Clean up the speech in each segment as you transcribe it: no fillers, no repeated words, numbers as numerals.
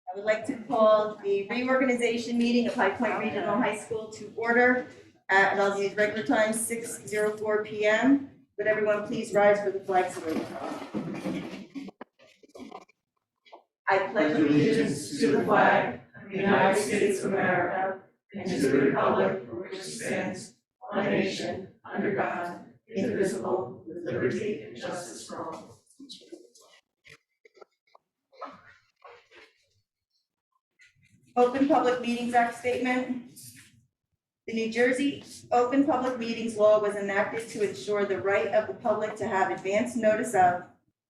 I would like to call the reorganization meeting of High Point Regional High School to order at, I'll use regular time, 6:04 p.m. Would everyone please rise for the flag salute? I pledge allegiance to the flag of the United States of America and to the republic for which it stands, one nation, under God, indivisible, with liberty and justice for all. Open Public Meetings Act statement. The New Jersey Open Public Meetings Law was enacted to ensure the right of the public to have advance notice of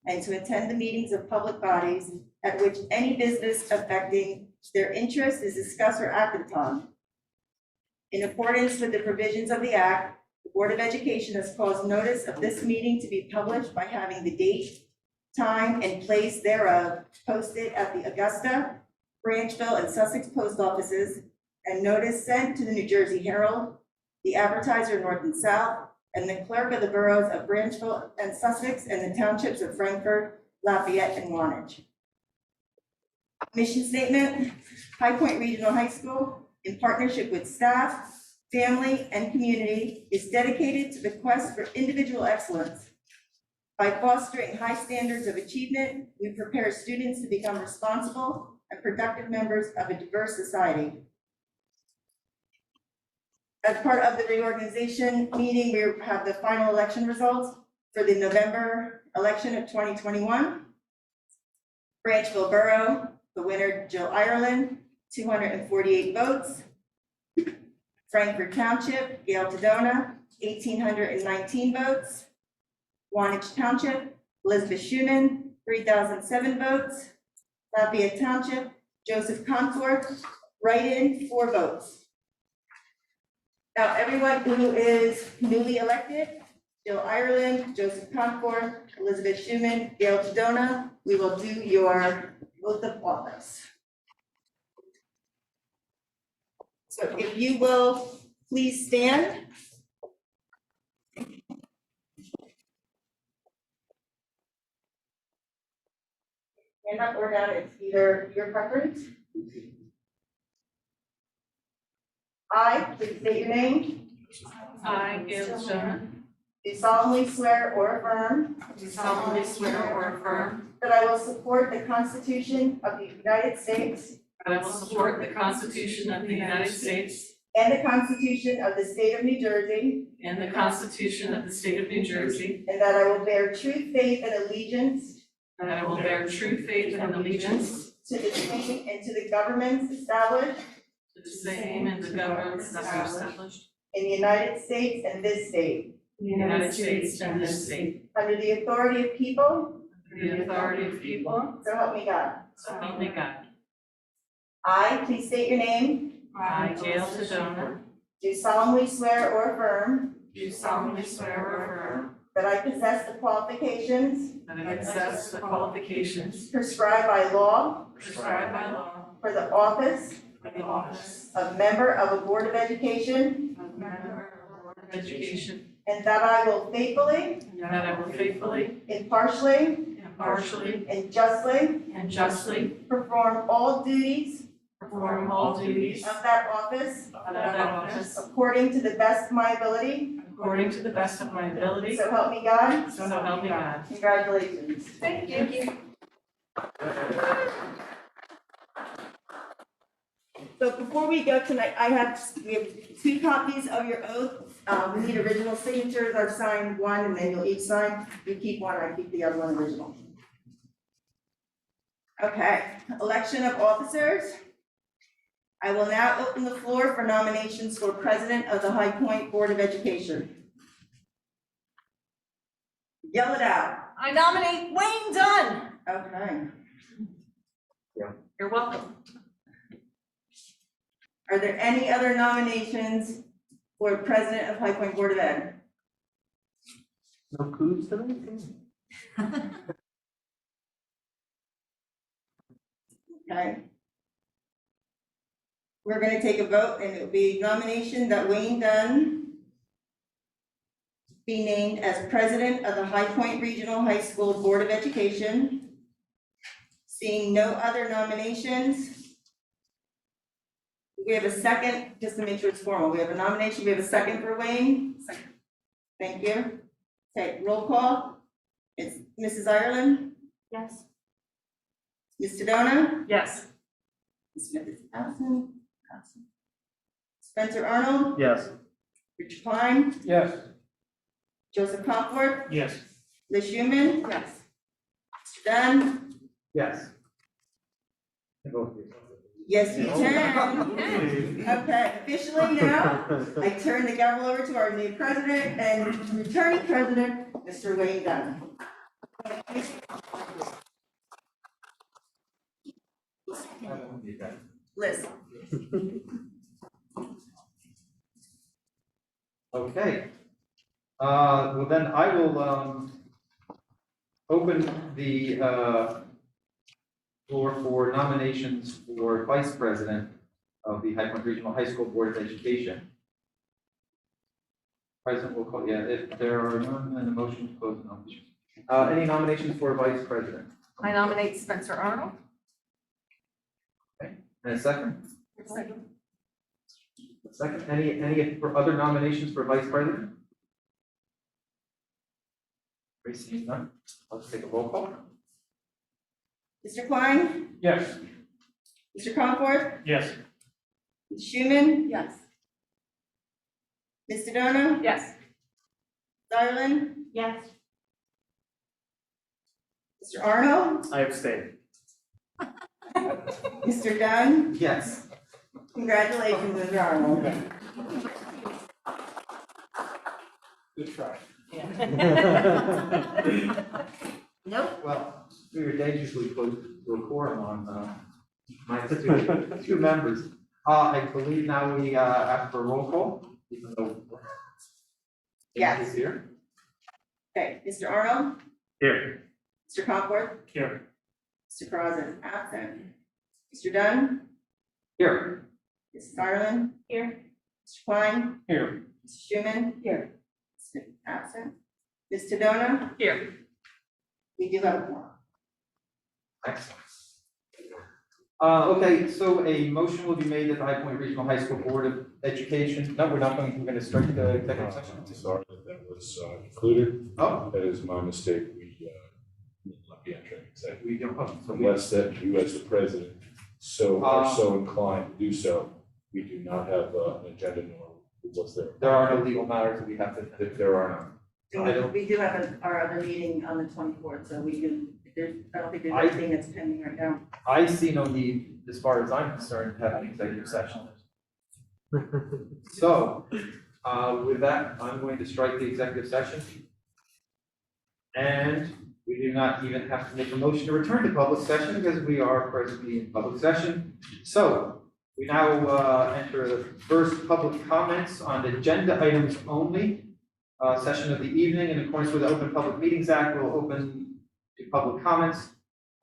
and to attend the meetings of public bodies at which any business affecting their interest is discussed or acted upon. In accordance with the provisions of the Act, the Board of Education has caused notice of this meeting to be published by having the date, time, and place thereof posted at the Augusta, Branchville, and Sussex post offices, and notice sent to the New Jersey Herald, the Advertiser North and South, and the clerk of the boroughs of Branchville and Sussex, and the townships of Frankfurt, Lafayette, and Wantage. Mission statement: High Point Regional High School, in partnership with staff, family, and community, is dedicated to the quest for individual excellence. By fostering high standards of achievement, we prepare students to become responsible and productive members of a diverse society. As part of the reorganization meeting, we have the final election results for the November election of 2021. Branchville Borough, the winner, Jill Ireland, 248 votes. Frankfurt Township, Gail Tadona, 1,819 votes. Wantage Township, Elizabeth Schumann, 3,007 votes. Lafayette Township, Joseph Conforth, write-in, 4 votes. Now, everyone who is newly elected, Jill Ireland, Joseph Conforth, Elizabeth Schumann, Gail Tadona, we will do your oath of office. So if you will please stand. Stand up or down, it's either your preference. I, please state your name. I, Gail Tadona, Do solemnly swear or affirm do solemnly swear or affirm that I will support the Constitution of the United States that I will support the Constitution of the United States and the Constitution of the State of New Jersey, and the Constitution of the State of New Jersey, and that I will bear true faith and allegiance and that I will bear true faith and allegiance to the same and to the governments established to the same and the governments that are established in the United States and this state, in the United States and this state, under the authority of people, under the authority of people, so help me God. so help me God. I, please state your name, I, Gail Tadona, do solemnly swear or affirm do solemnly swear or affirm that I possess the qualifications that I possess the qualifications prescribed by law prescribed by law for the office for the office of member of a Board of Education, of member of the Board of Education, and that I will faithfully, and that I will faithfully, impartially, impartially, and justly and justly perform all duties perform all duties of that office of that office according to the best of my ability, according to the best of my ability, so help me God. so help me God. Congratulations. Thank you. So before we go tonight, we have 2 copies of your oath. We need original signatures. I've signed one, and then you'll each sign. You keep one, I keep the other one original. Okay, election of officers. I will now open the floor for nominations for President of the High Point Board of Education. Yell it out. I nominate Wayne Dunn. Okay. You're welcome. Are there any other nominations for President of High Point Board of Ed? No clues tonight? Okay. We're going to take a vote, and it will be nomination that Wayne Dunn be named as President of the High Point Regional High School Board of Education. Seeing no other nominations, we have a second, just to make sure it's formal. We have a nomination, we have a second for Wayne. Second. Thank you. Okay, roll call. It's Mrs. Ireland, Yes. Ms. Sedona, Yes. Ms. Smith is absent. Spencer Arnold, Yes. Richard Klein, Yes. Joseph Comfort, Yes. Liz Schumann, Yes. Mr. Dunn. Yes. Yes, you can. Okay, officially now, I turn the gavel over to our new president and returning president, Mr. Wayne Dunn. Liz. Okay. Well, then I will open the floor for nominations for vice president of the High Point Regional High School Board of Education. President will call, yeah, if there are none, then the motion to close the nominations. Any nominations for vice president? I nominate Spencer Arnold. And a second? Second. Second, any other nominations for vice president? Seeing none, let's take a roll call. Mr. Klein, Yes. Mr. Comfort, Yes. Ms. Schumann, Yes. Ms. Sedona, Yes. Ireland, Yes. Mr. Arnold, I abstain. Mr. Dunn. Yes. Congratulations, Mr. Arnold. Good try. Nope. Well, we were dangerously close to a quorum on my two members. I believe now we ask for a roll call, even though. Yes. Is here. Okay, Mr. Arnold, Here. Mr. Comfort, Here. Mr. Crossan, absent. Mr. Dunn, Here. Mrs. Ireland, Here. Mr. Klein, Here. Mr. Schumann. Here. Absent. Ms. Sedona, Here. we do have a quorum. Excellent. Okay, so a motion will be made that the High Point Regional High School Board of Education, no, we're going to strike the executive session. Sorry that was included. Oh, That is my mistake. We will not be entering executive we don't, so we, unless that you as the president are so inclined to do so. We do not have an agenda nor what's there. there are no legal matters that we have to, There are none. We do have our other meeting on the 24th, so we can, I don't think there's I- anything that's pending right now. I see no need, as far as I'm concerned, to have an executive session. So, with that, I'm going to strike the executive session. And we do not even have to make a motion to return to public session because we are presently in public session. So, we now enter the first public comments on agenda items only. Session of the evening, in accordance with the Open Public Meetings Act, will open to public comments.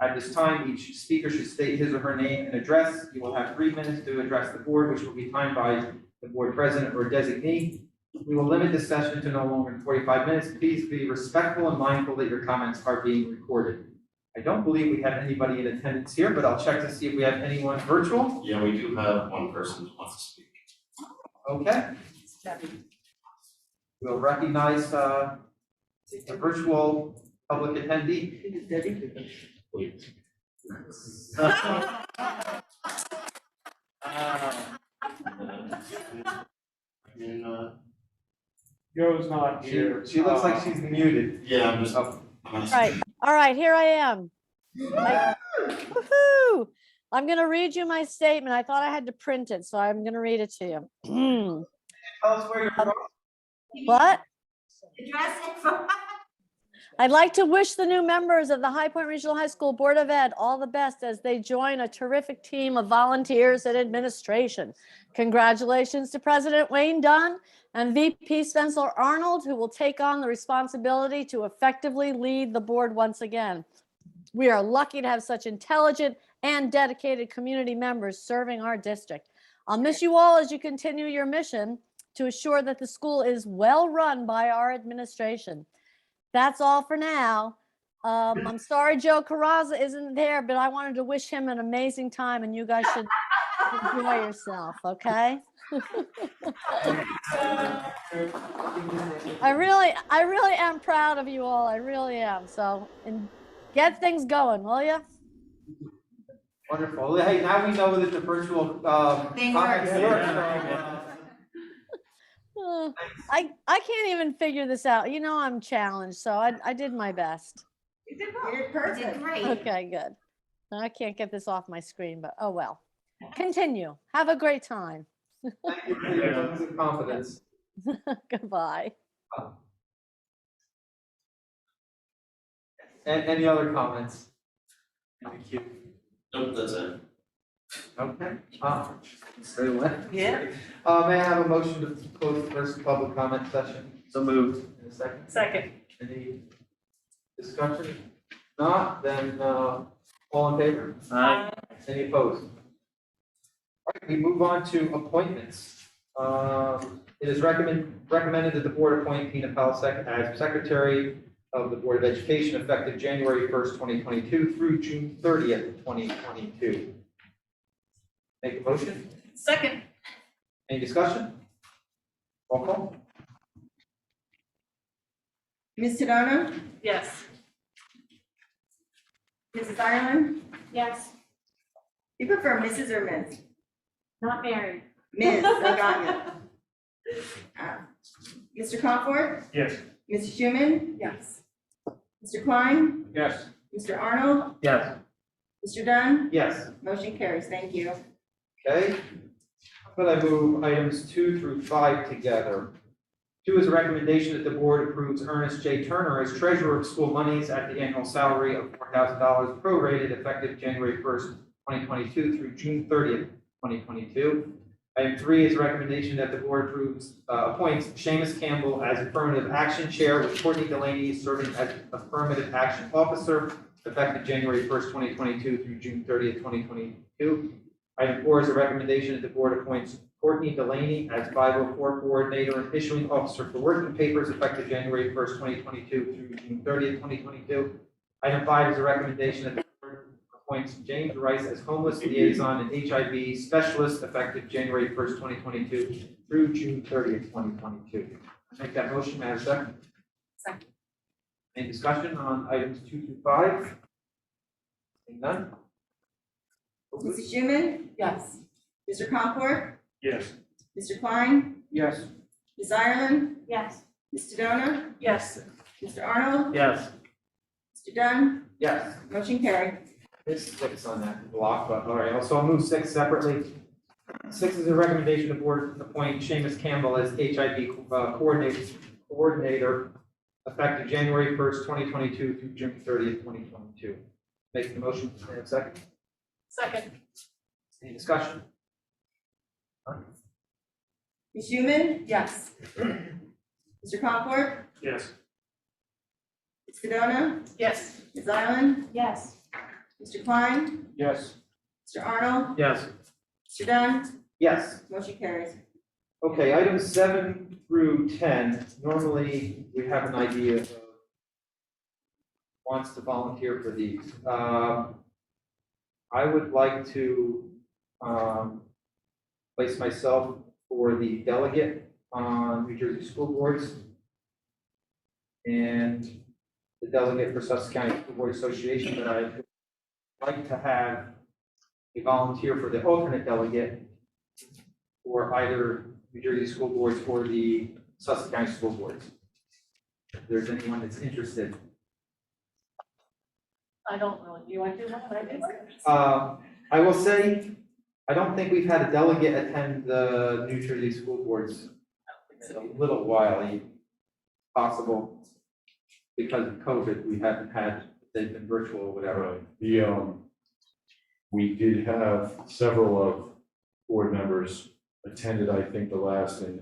At this time, each speaker should state his or her name and address. You will have 3 minutes to address the board, which will be timed by the board president or designee. We will limit this session to no longer than 45 minutes. Please be respectful and mindful that your comments are being recorded. I don't believe we have anybody in attendance here, but I'll check to see if we have anyone virtual. Yeah, we do have one person who wants to speak. Okay. We'll recognize a virtual public attendee. Please. Joe's not here. She looks like she's muted. Yeah, I'm just. Oh, Right, all right, here I am. Woohoo! I'm gonna read you my statement. I thought I had to print it, so I'm gonna read it to you. Tell us where you're from. What? Address it from. I'd like to wish the new members of the High Point Regional High School Board of Ed all the best as they join a terrific team of volunteers and administration. Congratulations to President Wayne Dunn and VP Spencer Arnold, who will take on the responsibility to effectively lead the board once again. We are lucky to have such intelligent and dedicated community members serving our district. I'll miss you all as you continue your mission to assure that the school is well run by our administration. That's all for now. I'm sorry Joe Carrazza isn't there, but I wanted to wish him an amazing time and you guys should enjoy yourself, okay? I really am proud of you all. I really am. So, and get things going, will you? Wonderful. Hey, now we know that the virtual, Thing comments works. work. I can't even figure this out. You know, I'm challenged, so I did my best. You did perfect. great. Okay, good. I can't get this off my screen, but oh well. Continue. Have a great time. Thank you for your votes of confidence. Goodbye. And any other comments? Thank you. Nope, that's it. Okay. Very well. Yeah. May I have a motion to close the first public comment session? So moved. In a second. Second. Any discussion? Not, then, all in favor? Aye. Any opposed? All right, we move on to appointments. It is recommended that the board appoint Tina Palasek as Secretary of the Board of Education effective January 1st, 2022 through June 30th, 2022. Make a motion? Second. Any discussion? Roll call? Ms. Tadano? Yes. Mrs. Ireland? Yes. You prefer Mrs. or Ms.? Not married. Ms., I got you. Mr. Comfort? Yes. Mrs. Schuman? Yes. Mr. Klein? Yes. Mr. Arnold? Yes. Mr. Dunn? Yes. Motion carries. Thank you. Okay. How about I move items 2 through 5 together? 2 is a recommendation that the board approves Ernest J. Turner as treasurer of school monies at the annual salary of $4,000 prorated effective January 1st, 2022 through June 30th, 2022. Item 3 is a recommendation that the board appoints Seamus Campbell as affirmative action chair with Courtney Delaney serving as affirmative action officer effective January 1st, 2022 through June 30th, 2022. Item 4 is a recommendation that the board appoints Courtney Delaney as 504 coordinator and issuing officer for working papers effective January 1st, 2022 through June 30th, 2022. Item 5 is a recommendation that the board appoints James Rice as homeless liaison and HIV specialist effective January 1st, 2022 through June 30th, 2022. I make that motion. May I have a second? Second. Any discussion on items 2 through 5? Seeing none? Mrs. Schuman? Yes. Mr. Comfort? Yes. Mr. Klein? Yes. Ms. Ireland? Yes. Ms. Tadona? Yes. Mr. Arnold? Yes. Mr. Dunn? Yes. Motion carried. This 6 on that block, but all right, so I'll move 6 separately. 6 is a recommendation the board appoint Seamus Campbell as HIV coordinator effective January 1st, 2022 through June 30th, 2022. Make the motion. May I have a second? Second. Any discussion? Ms. Schuman? Yes. Mr. Comfort? Yes. Ms. Tadona? Yes. Ms. Ireland? Yes. Mr. Klein? Yes. Mr. Arnold? Yes. Mr. Dunn? Yes. Motion carries. Okay, items 7 through 10. Normally, we have an idea of wants to volunteer for these. I would like to place myself for the delegate on New Jersey School Boards and the delegate for Sussex County School Board Association, but I'd like to have a volunteer for the alternate delegate for either New Jersey School Boards or the Sussex County School Boards. If there's anyone that's interested. I don't really, do you want to do one? I will say, I don't think we've had a delegate attend the New Jersey School Boards in a little while, possible, because of COVID, we haven't had, they've been virtual or whatever. Right. We did have several of board members attended, I think, the last in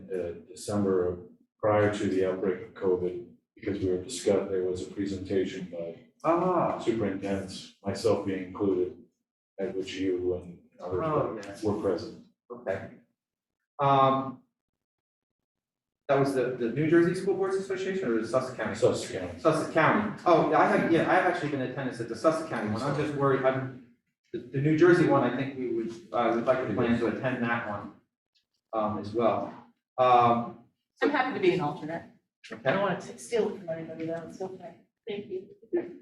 December prior to the outbreak of COVID, because we were discussed, there was a presentation by superintendents, myself being included, at which you and others Oh, yes. were present. Okay. That was the New Jersey School Boards Association or the Sussex County? Sussex County. Sussex County. Oh, I've actually been in attendance at the Sussex County one. I'm just worried, the New Jersey one, I think we'd like to plan to attend that one, as well. I'm happy to be an alternate. I Okay. don't want to steal it from anybody, though, it's okay. Thank you.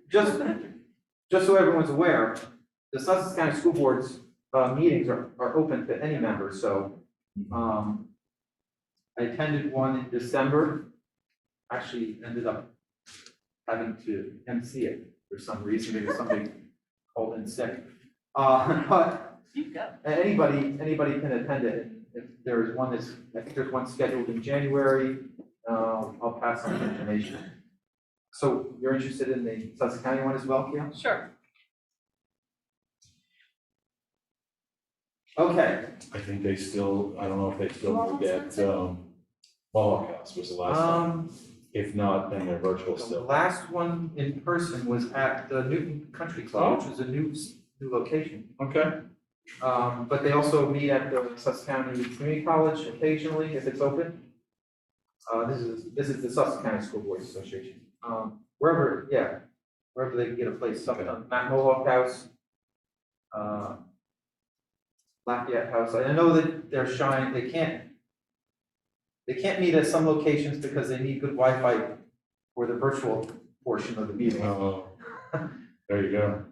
Just so everyone's aware, the Sussex County School Board's, meetings are open to any member, so, I attended one in December, actually ended up having to MC it for some reason, because somebody called in sick. But You go. anybody can attend it. If there's one I think there's one scheduled in January, I'll pass on the information. So you're interested in the Sussex County one as well, Kia? Sure. Okay. I think they still, I don't know if they still get, Mohawk House was the last one. If not, then they're virtual The still. last one in person was at the Newton Country Club, which is a new location. Okay. But they also meet at the Sussex County Community College occasionally if it's open. This is the Sussex County School Boards Association. Wherever they can get a place, something on Matt Mohawk House, Lafayette House. I know that they're shying, they can't meet at some locations because they need good Wi-Fi for the virtual portion of the meeting. There you go.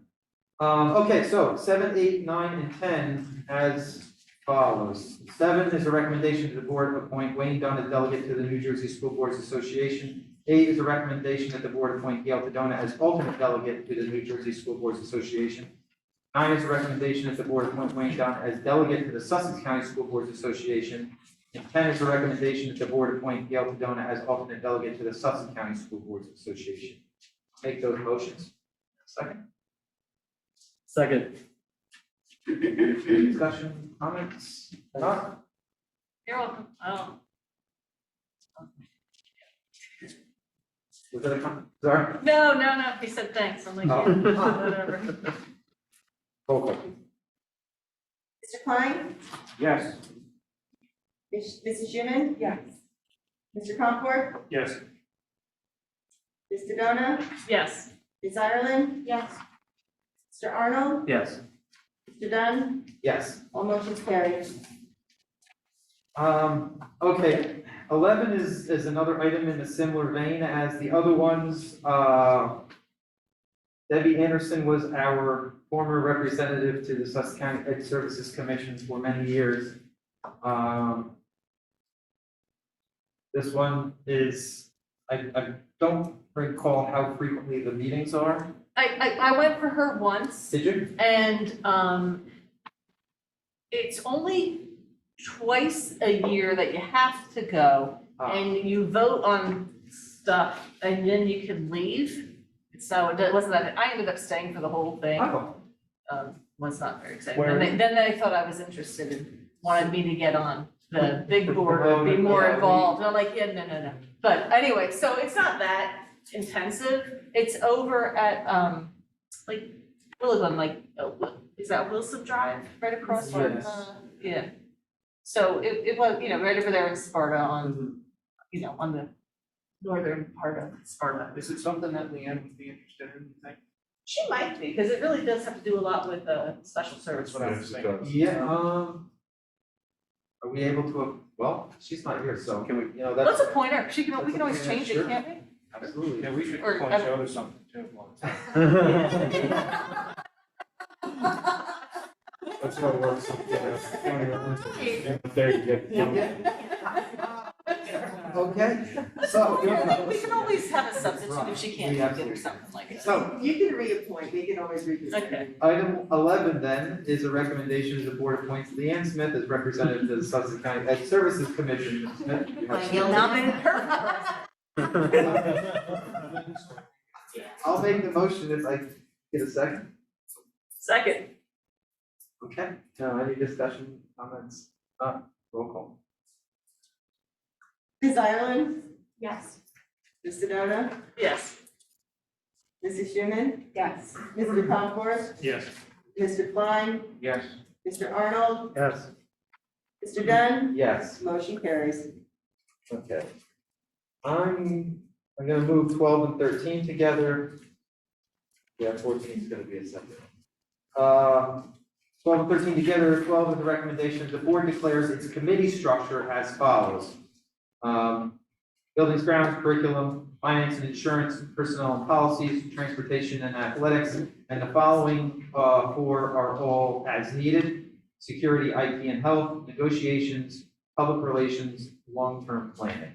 Okay, so 7, 8, 9, and 10 as follows. 7 is a recommendation to the board to appoint Wayne Dunn as delegate to the New Jersey School Boards Association. 8 is a recommendation that the board appoint Gail Tadona as alternate delegate to the New Jersey School Boards Association. 9 is a recommendation that the board appoint Wayne Dunn as delegate to the Sussex County School Boards Association. And 10 is a recommendation that the board appoint Gail Tadona as alternate delegate to the Sussex County School Boards Association. Make those motions. Second. Second. Discussion, comments? Not? You're welcome. Oh, Was that a comment? Sorry? no, he said thanks, I'm like, yeah, Oh. whatever. Roll call. Mr. Klein? Yes. Mrs. Schuman? Yes. Mr. Comfort? Yes. Ms. Sedona? Yes. Ms. Ireland? Yes. Mr. Arnold? Yes. Mr. Dunn? Yes. All motions carried. Okay, 11 is another item in a similar vein as the other ones. Debbie Anderson was our former representative to the Sussex County Ed Services Commission for many years. This one is, I don't recall how frequently the meetings are. I went for her once. Did you? And it's only twice a year that you have to go, and you vote on stuff, and then you can leave. So it wasn't that, I ended up staying for the whole thing, Oh, was not very exciting. Where- Then they thought I was interested and wanted me to get on the big board Oh, and be more yeah, involved, and I'm like, yeah, no. But anyway, so it's not that intensive, it's over at, like, Willigan, like, is that Wilson Drive, right across from, Yes. yeah. So it was, right over there in Sparta on, on the northern part of Sparta. Is it something that Leanne would be interested in, you think? She might be, because it really does have to do a lot with special service. That's what I was Yes, it thinking. does. yeah, are we able to, well, she's not here, so Can we, that's. Let's appoint her, we can always Yeah, change sure. it, can't we? Absolutely. yeah, we should Or- point each other something too. That's how it works. There you go. Okay, so. We can always have a substitute if she can't We make it or absolutely- something like that. So, You can reappoint, we can always revisit. Okay. item 11 then is a recommendation that the board appoints Leanne Smith as representative to the Sussex County Ed Services Commission. Ms. Smith, you have- You'll nominate her. I'll make the motion if I get a second. Second. Okay, any discussion, comments? Roll call. Ms. Ireland? Yes. Ms. Sedona? Yes. Mrs. Schuman? Yes. Mr. Comfort? Yes. Mr. Klein? Yes. Mr. Arnold? Yes. Mr. Dunn? Yes, Motion carries. okay. I'm gonna move 12 and 13 together. Yeah, 14 is gonna be a separate. 12 and 13 together, 12 is the recommendation, the board declares its committee structure as follows. Buildings, grounds, curriculum, finance and insurance, personnel and policies, transportation and athletics, and the following four are all as needed: security, IT and health, negotiations, public relations, long-term planning.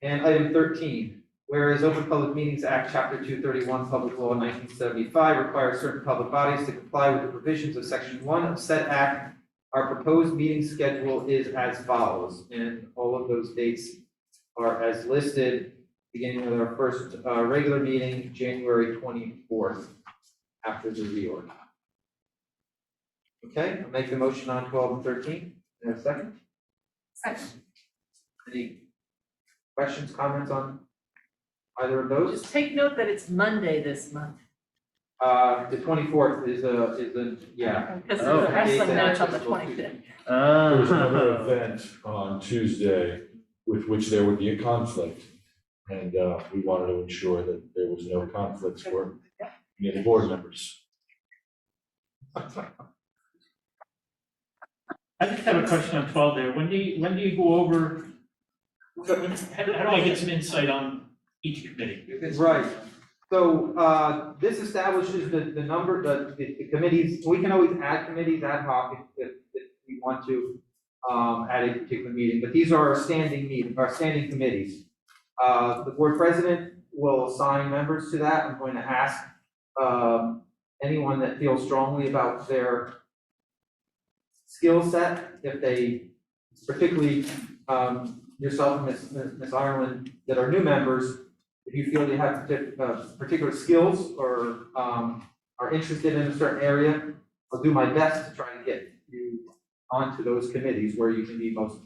And item 13, whereas Open Public Meetings Act, Chapter 231, Public Law 1975 requires certain public bodies to comply with the provisions of Section 1 of said act, our proposed meeting schedule is as follows, and all of those dates are as listed, beginning with our first regular meeting, January 24th, after the reorg. Okay, I'll make the motion on 12 and 13. In a second. Second. Any questions, comments on either of those? Just take note that it's Monday this month. The 24th is yeah. Because Oh. there's a wrestling match on the Fiscal 25th. There's another event on Tuesday with which there would be a conflict. And we wanted to ensure that there was no conflicts for any of the board members. I just have a question on 12 there. When do you go over, how do I get some insight on each committee? Right. So this establishes the number, the committees. We can always add committees ad hoc if we want to at a particular meeting, but these are our standing committees. The board president will assign members to that. I'm going to ask anyone that feels strongly about their skill set, if they, particularly yourself and Ms. Ireland, that are new members, if you feel you have particular skills or are interested in a certain area, I'll do my best to try to get you onto those committees where you can be most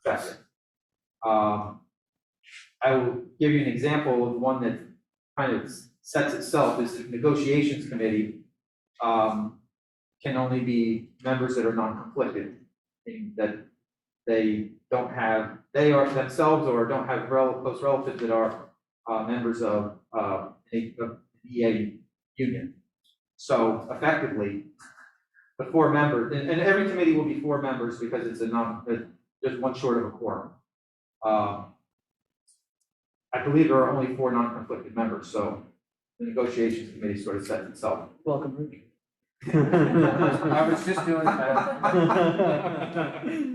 effective. I will give you an example of one that kind of sets itself, is the negotiations committee. Can only be members that are non-conflicted, meaning that they are themselves or don't have close relatives that are members of a EA union. So effectively, the 4 members, and every committee will be 4 members because it's there's one short of a quorum. I believe there are only 4 non-conflicted members, so the negotiations committee sort of sets itself. Welcome, Rick. I was just doing that.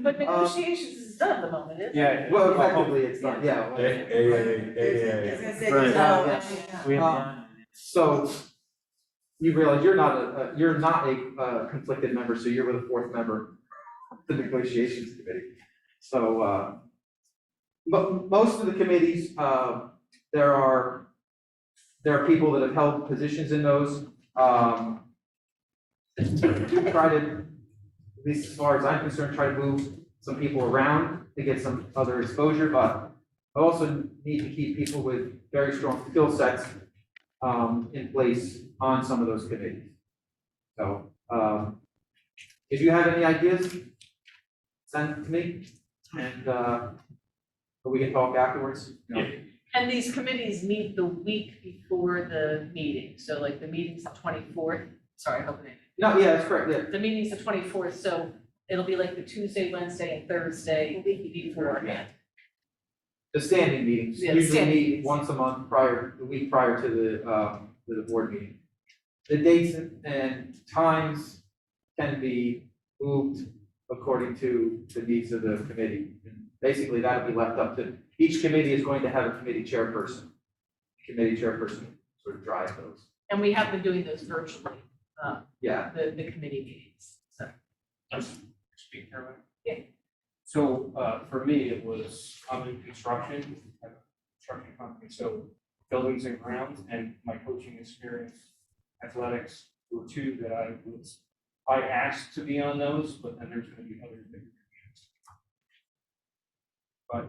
But negotiations is done at the moment, isn't it? Yeah. Well, effectively, it's not, yeah. I was gonna say, Right. no. So you realize you're not a conflicted member, so you're with a 4th member of the negotiations committee. So, but most of the committees, there are people that have held positions in those. We try to, at least as far as I'm concerned, try to move some people around to get some other exposure, but I also need to keep people with very strong skill sets in place on some of those committees. So, if you have any ideas, send them to me, and we can talk afterwards. You know. And these committees meet the week before the meeting, so like the meeting's the 24th, sorry, I hope it. No, yeah, that's correct, yeah. The meeting's the 24th, so it'll be like the Tuesday, Wednesday, and Thursday beforehand. The standing meetings Yeah, the usually standing meet meetings. once a month the week prior to the board meeting. The dates and times can be moved according to the needs of the committee. And basically, that'll be left up to, each committee is going to have a committee chairperson. The committee chairperson sort of drives those. And we have been doing those virtually, Yeah, the committee meetings, so. Speak here, right? Yeah. So, for me, it was, I'm in construction, I have a construction company, so buildings and grounds, and my coaching experience, athletics were 2 that I asked to be on those, but then there's gonna be other bigger committees. But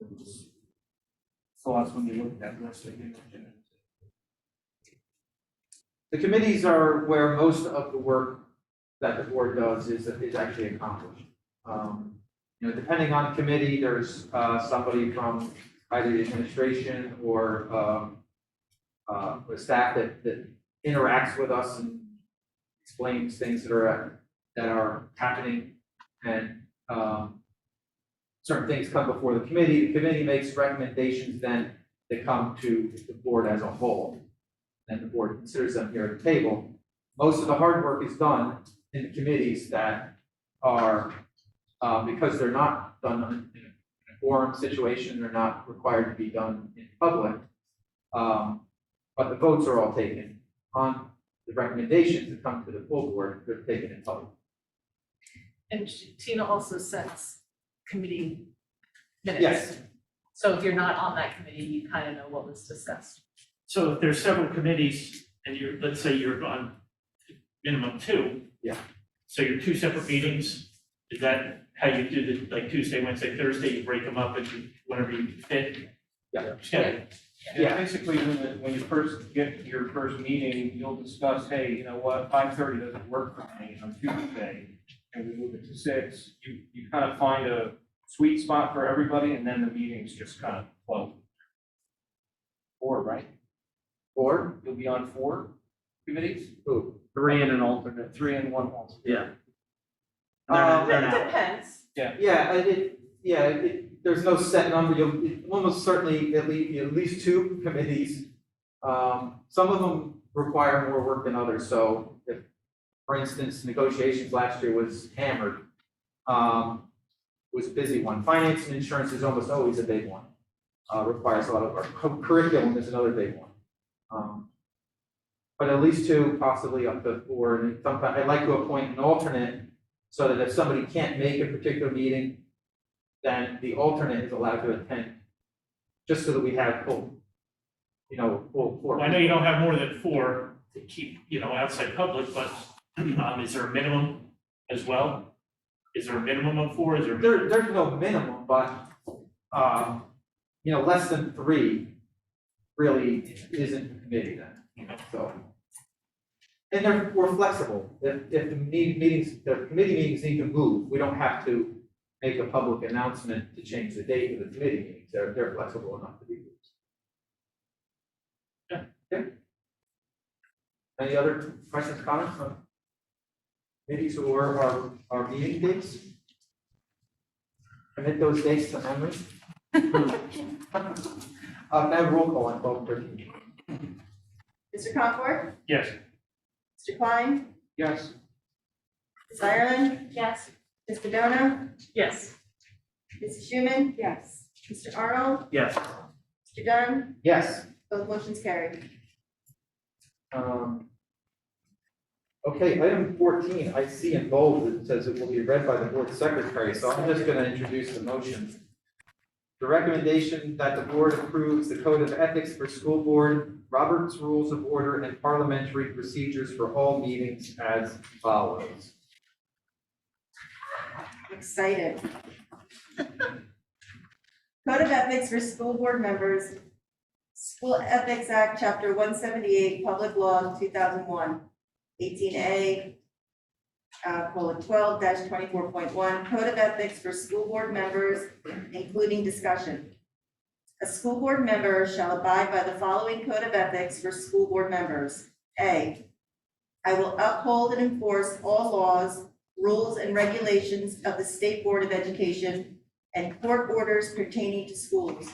it was thoughts when you look at that list that you mentioned. the committees are where most of the work that the board does is actually accomplished. depending on committee, there's somebody from either the administration or the staff that interacts with us and explains things that are happening, and certain things come before the committee. The committee makes recommendations, then they come to the board as a whole, and the board considers them here at the table. Most of the hard work is done in the committees that are, because they're not done in a forum situation, they're not required to be done in public. But the votes are all taken on the recommendations that come to the full board, they're taken in public. And Tina also sets committee minutes. Yes. So if you're not on that committee, you kind of know what was discussed. So if there's several committees and let's say you're on minimum 2. Yeah. So you're 2 separate meetings, is that how you do the, like Tuesday, Wednesday, Thursday, you break them up and whenever you fit? Yeah. Schedule. Yeah, basically, when you first get your first meeting, you'll discuss, hey, you know what, 5:30 doesn't work for me on Tuesday, and we move it to 6. You kind of find a sweet spot for everybody, and then the meetings just kind of flow. 4, right? 4? You'll be on 4 committees? Who? 3 and an alternate. 3 and 1 alternate. Yeah. It depends. There's no set number. You'll almost certainly at least 2 committees. Some of them require more work than others. So if, for instance, negotiations last year was hammered, was a busy one. Finance and insurance is almost always a big one. Requires a lot of work. Curriculum is another big one. But at least 2, possibly up to 4. And sometimes I'd like to appoint an alternate so that if somebody can't make a particular meeting, then the alternate is allowed to attend, just so that we have full 4. Well, I know you don't have more than 4 to keep, outside public, but is there a minimum as well? Is there a minimum of 4? Is there? There's no minimum, but, less than 3 really isn't a committee then, so. And we're flexible. If the committee meetings need to move, we don't have to make a public announcement to change the date of the committee meetings. They're flexible enough to be moved. Yeah. Any other questions, comments on committees or our meeting dates? Commit those dates to memory. Now roll call on 12:13. Mr. Concord? Yes. Mr. Klein? Yes. Ms. Ireland? Yes. Ms. Sedona? Yes. Mrs. Schuman? Yes. Mr. Arnold? Yes. Mr. Dunn? Yes. Both motions carried. Okay, item 14, I see in bold, it says it will be read by the board secretary, so I'm just gonna introduce the motion. The recommendation that the board approves the code of ethics for school board, Robert's Rules of Order, and parliamentary procedures for all meetings as follows. I'm excited. Code of Ethics for School Board Members, School Ethics Act, Chapter 178, Public Law 2001, 18A, colon 12-24.1, Code of Ethics for School Board Members, including discussion. A school board member shall abide by the following Code of Ethics for school board members. A, I will uphold and enforce all laws, rules, and regulations of the State Board of Education and court orders pertaining to schools.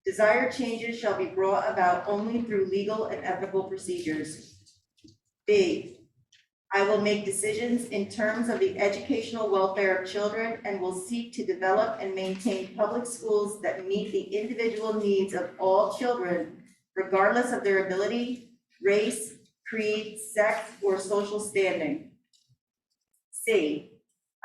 Desired changes shall be brought about only through legal and ethical procedures. B, I will make decisions in terms of the educational welfare of children and will seek to develop and maintain public schools that meet the individual needs of all children, regardless of their ability, race, creed, sex, or social standing. C,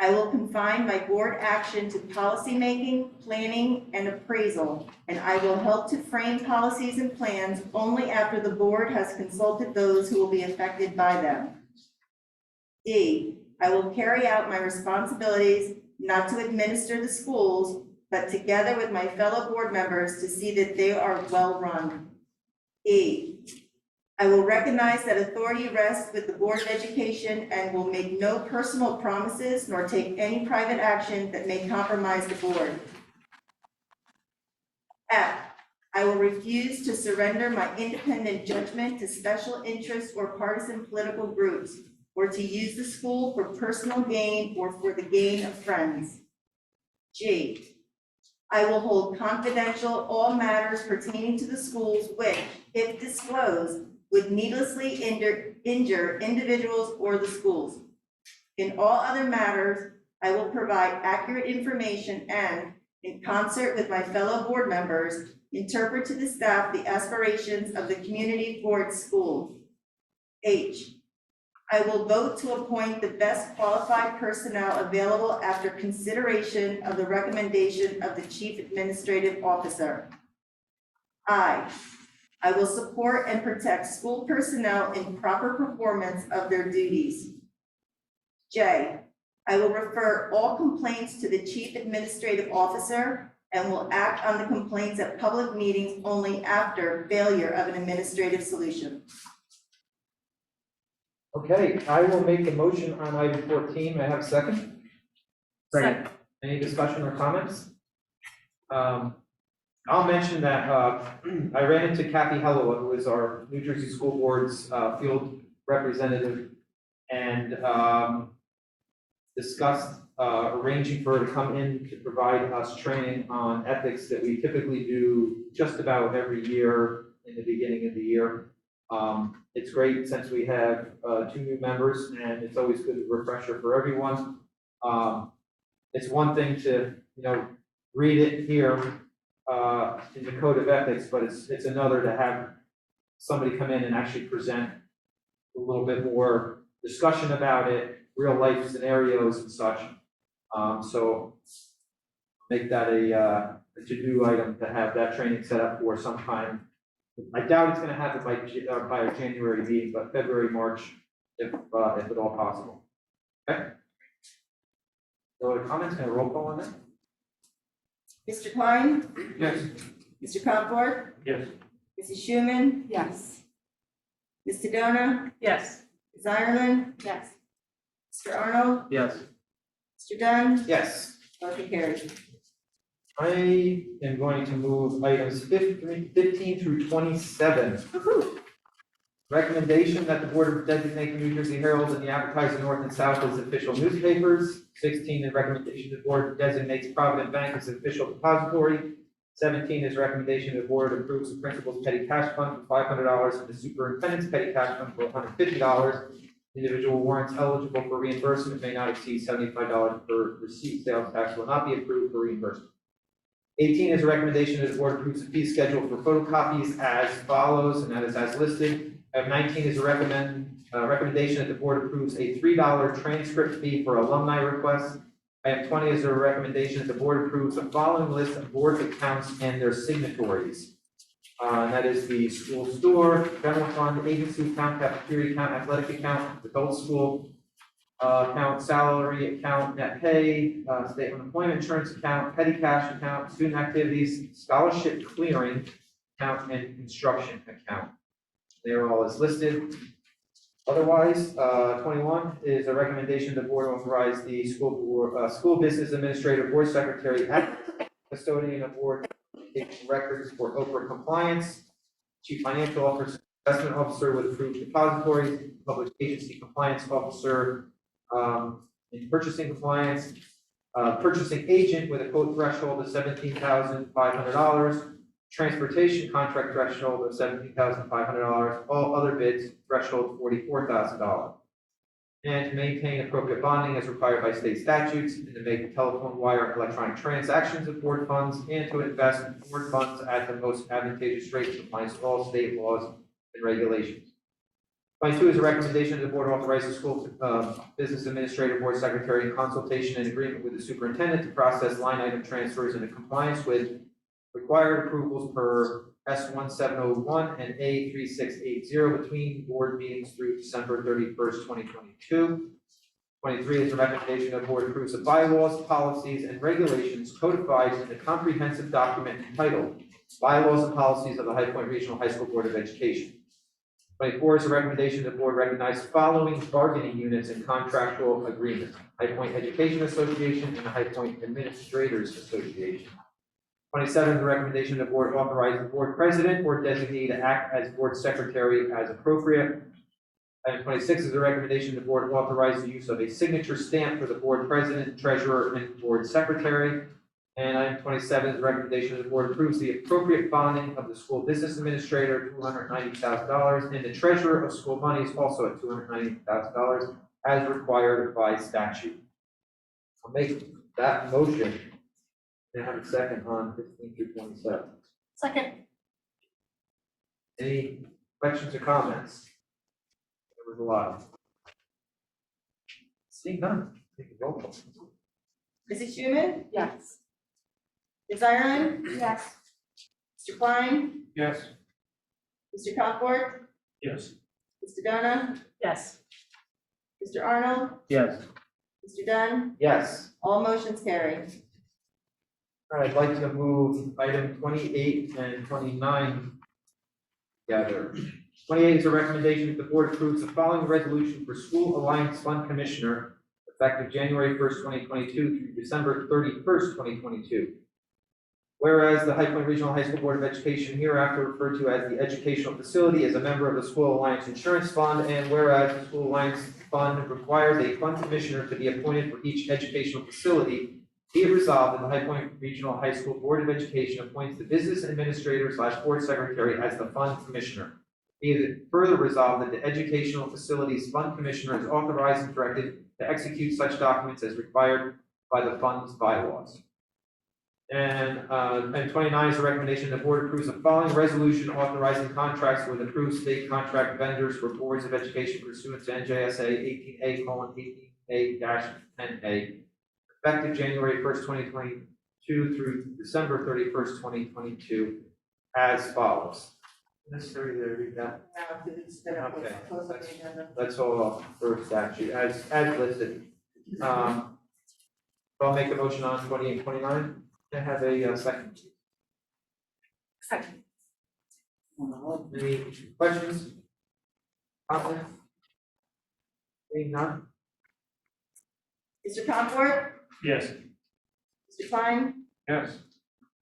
I will confine my board action to policymaking, planning, and appraisal, and I will help to frame policies and plans only after the board has consulted those who will be affected by them. D, I will carry out my responsibilities not to administer the schools, but together with my fellow board members to see that they are well run. E, I will recognize that authority rests with the Board of Education and will make no personal promises nor take any private action that may compromise the board. F, I will refuse to surrender my independent judgment to special interest or partisan political groups, or to use the school for personal gain or for the gain of friends. G, I will hold confidential all matters pertaining to the schools which, if disclosed, would needlessly injure individuals or the schools. In all other matters, I will provide accurate information and, in concert with my fellow board members, interpret to the staff the aspirations of the community for its schools. H, I will vote to appoint the best qualified personnel available after consideration of the recommendation of the Chief Administrative Officer. I will support and protect school personnel in proper performance of their duties. J, I will refer all complaints to the Chief Administrative Officer and will act on the complaints at public meetings only after failure of an administrative solution. Okay, I will make the motion on item 14. May I have a second? Second. Any discussion or comments? I'll mention that I ran into Kathy Hellowa, who is our New Jersey School Board's field representative, and discussed arranging for her to come in to provide us training on ethics that we typically do just about every year in the beginning of the year. It's great since we have 2 new members, and it's always good refresher for everyone. It's one thing to, read it here in the Code of Ethics, but it's another to have somebody come in and actually present a little bit more discussion about it, real life scenarios and such. So make that a to-do item to have that training set up for sometime. I doubt it's going to happen by a January meeting, but February, March, if at all possible. Okay. No other comments? Can I roll call on that? Mr. Klein? Yes. Mr. Comfort? Yes. Mrs. Schuman? Yes. Ms. Sedona? Yes. Ms. Ireland? Yes. Mr. Arnold? Yes. Mr. Dunn? Yes. Motion carries. I am going to move items 15 through 27. Recommendation that the board designate the New Jersey Herald and the Advertiser North and South as official newspapers. 16 is recommendation the board designates Provident Bank as official depository. 17 is recommendation the board approves the principal's petty cash fund for $500 and the superintendent's petty cash fund for $150. Individual warrants eligible for reimbursement may not exceed $75 per receipt. Sales tax will not be approved for reimbursement. 18 is a recommendation that the board approves the fee schedule for photocopies as follows, and that is as listed. Item 19 is a recommendation that the board approves a $3 transcript fee for alumni requests. Item 20 is a recommendation that the board approves the following list of board accounts and their signatories. And that is the school store, general fund, agency account, cafeteria account, athletic account, adult school account, salary account, net pay, state unemployment insurance account, petty cash account, student activities, scholarship clearing account, and construction account. They are all as listed. Otherwise, 21 is a recommendation the board authorize the school business administrator, board secretary, and custodian of board records for Oprah compliance. Chief financial officer, investment officer with approved depositories, public agency compliance officer in purchasing compliance, purchasing agent with a quote threshold of $17,500. Transportation contract threshold of $17,500, all other bids threshold $44,000. And to maintain appropriate bonding as required by state statutes, and to make telephone, wire, electronic transactions of board funds, and to invest in board funds at the most advantageous rate in compliance with all state laws and regulations. 22 is a recommendation that the board authorize the school business administrator, board secretary, in consultation and agreement with the superintendent to process line item transfers into compliance with required approvals per S1701 and A3680 between board meetings through December 31st, 2022. 23 is a recommendation that the board approves the bylaws, policies, and regulations codified in the comprehensive document entitled Bylaws and Policies of the High Point Regional High School Board of Education. 24 is a recommendation the board recognize the following bargaining units and contractual agreements: High Point Education Association and the High Point Administrators Association. 27 is a recommendation the board authorize the board president or designee to act as board secretary as appropriate. Item 26 is a recommendation the board authorize the use of a signature stamp for the board president, treasurer, and board secretary. And item 27 is a recommendation the board approves the appropriate bonding of the school business administrator, $290,000, and the treasurer of school monies also at $290,000 as required by statute. I'll make that motion. Can I have a second on 15 through 27? Second. Any questions or comments? There was a lot. Seeing none, take a roll call. Mrs. Schuman? Yes. Ms. Ireland? Yes. Mr. Klein? Yes. Mr. Comfort? Yes. Mr. Donna? Yes. Mr. Arnold? Yes. Mr. Dunn? Yes. All motions carried. All right, I'd like to move item 28 and 29 together. 28 is a recommendation that the board approves the following resolution for School Alliance Fund Commissioner effective January 1st, 2022 through December 31st, 2022. Whereas the High Point Regional High School Board of Education, hereafter referred to as the Educational Facility, is a member of the School Alliance Insurance Fund, and whereas the School Alliance Fund requires a fund commissioner to be appointed for each educational facility, be it resolved that the High Point Regional High School Board of Education appoints the business administrator / board secretary as the fund commissioner. Be it further resolved that the educational facilities fund commissioner is authorized and directed to execute such documents as required by the fund's bylaws. And 29 is a recommendation the board approves the following resolution authorizing contracts with approved state contract vendors for boards of education pursuant to NJSA 18A:18A-10A, effective January 1st, 2022 through December 31st, 2022, as follows. Necessary to read that? Now, because it's been a Okay. close on the agenda. That's all for statute, as listed. I'll make a motion on 28, 29. Can I have a second? Second. Any questions? Comments? Seeing none? Mr. Comfort? Yes. Mr. Klein? Yes.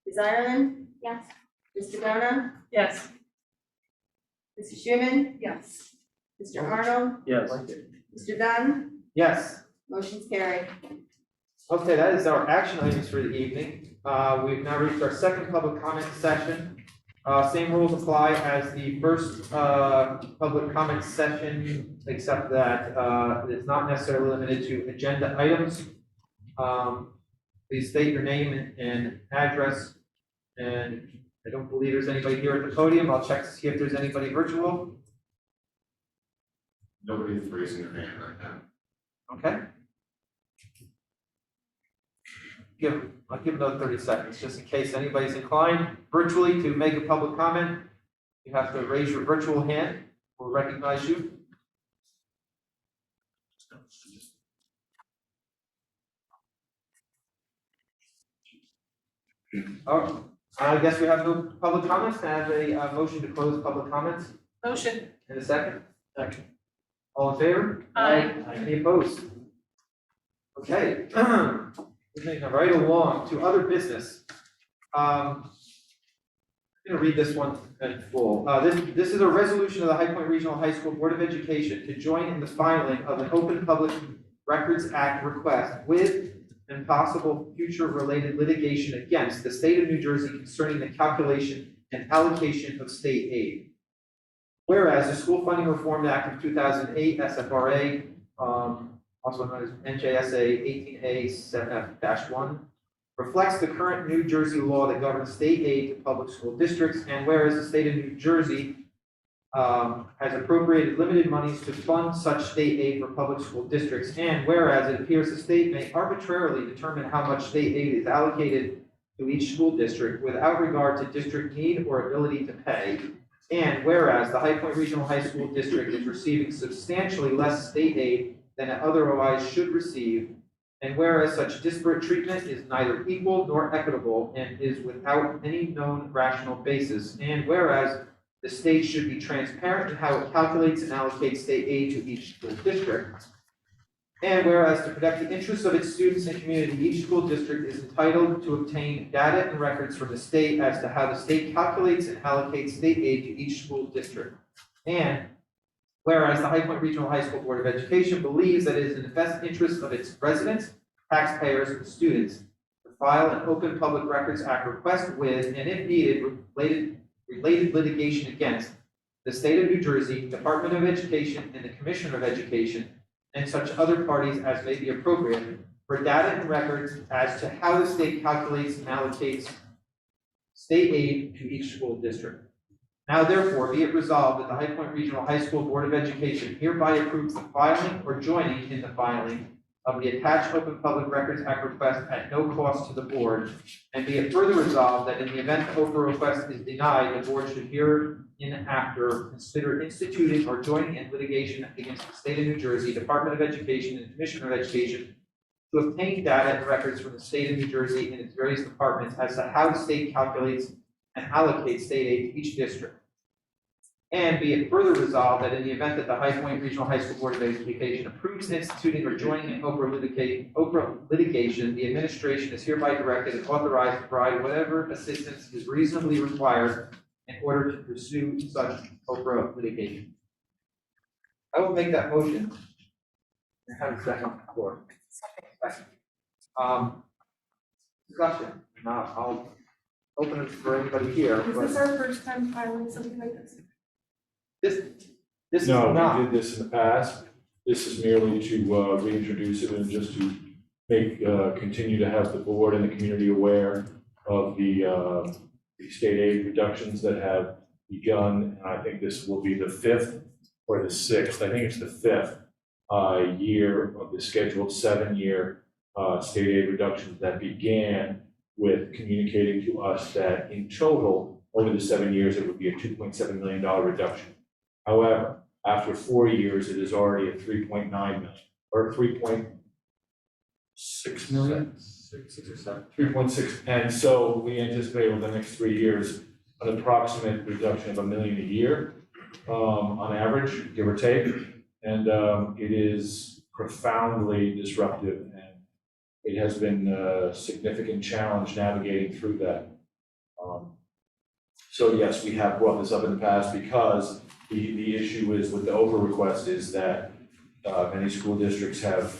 Ms. Ireland? Yes. Mr. Donna? Yes. Mrs. Schuman? Yes. Mr. Arnold? Yes. Mr. Dunn? Yes. Motion's carried. Okay, that is our action items for the evening. We've now reached our second public comment session. Same rules apply as the first public comment session, except that it's not necessarily limited to agenda items. Please state your name and address. And I don't believe there's anybody here at the podium. I'll check to see if there's anybody virtual. Nobody's raising their hand right now. Okay. I'll give another 30 seconds, just in case anybody's inclined virtually to make a public comment. You have to raise your virtual hand. We'll recognize you. Oh, I guess we have no public comments. Can I have a motion to close public comments Motion. in a second? Second. All in favor? Aye. Any opposed? Okay. Moving right along to other business. I'm going to read this one in full. This is a resolution of the High Point Regional High School Board of Education to join in the filing of an Open Public Records Act request with and possible future related litigation against the state of New Jersey concerning the calculation and allocation of state aid. Whereas the School Funding Reform Act of 2008, SFRA, also known as NJSA 18A-1, reflects the current New Jersey law that governs state aid to public school districts, and whereas the state of New Jersey has appropriated limited monies to fund such state aid for public school districts, and whereas it appears the state may arbitrarily determine how much state aid is allocated to each school district without regard to district need or ability to pay, and whereas the High Point Regional High School District is receiving substantially less state aid than it otherwise should receive, and whereas such disparate treatment is neither equal nor equitable and is without any known rational basis, and whereas the state should be transparent in how it calculates and allocates state aid to each school district. And whereas to protect the interests of its students and community, each school district is entitled to obtain data and records from the state as to how the state calculates and allocates state aid to each school district. And whereas the High Point Regional High School Board of Education believes that it is in the best interest of its residents, taxpayers, and students to file an Open Public Records Act request with, and if needed, related litigation against the state of New Jersey, Department of Education, and the Commissioner of Education, and such other parties as may be appropriate for data and records as to how the state calculates and allocates state aid to each school district. Now therefore, be it resolved that the High Point Regional High School Board of Education hereby approves the filing or joining in the filing of the attached Open Public Records Act request at no cost to the board, and be it further resolved that in the event the Oprah request is denied, the board should hereinafter consider instituting or joining in litigation against the state of New Jersey, Department of Education, and Commissioner of Education to obtain data and records from the state of New Jersey and its various departments as to how the state calculates and allocates state aid to each district. And be it further resolved that in the event that the High Point Regional High School Board of Education approves instituting or joining in Oprah litigation, the administration is hereby directed and authorized to provide whatever assistance is reasonably required in order to pursue such Oprah litigation. I will make that motion. And have a second floor. Second. Discussion. Now I'll open it for anybody here. Is this our first time filing something like this? This is No, not. we did this in the past. This is merely to reintroduce it and just to make, continue to have the board and the community aware of the state aid reductions that have begun. And I think this will be the 5th or the 6th. I think it's the 5th year of the scheduled 7-year state aid reductions that began with communicating to us that in total, over the 7 years, it would be a $2.7 million reduction. However, after 4 years, it is already at 3.9 million, or 3.6 million? 6 or 7. 3.6, and so we anticipate over the next 3 years, an approximate reduction of $1 million a year, on average, give or take. And it is profoundly disruptive, and it has been a significant challenge navigating through that. So yes, we have brought this up in the past because the issue is with the Oprah request is that many school districts have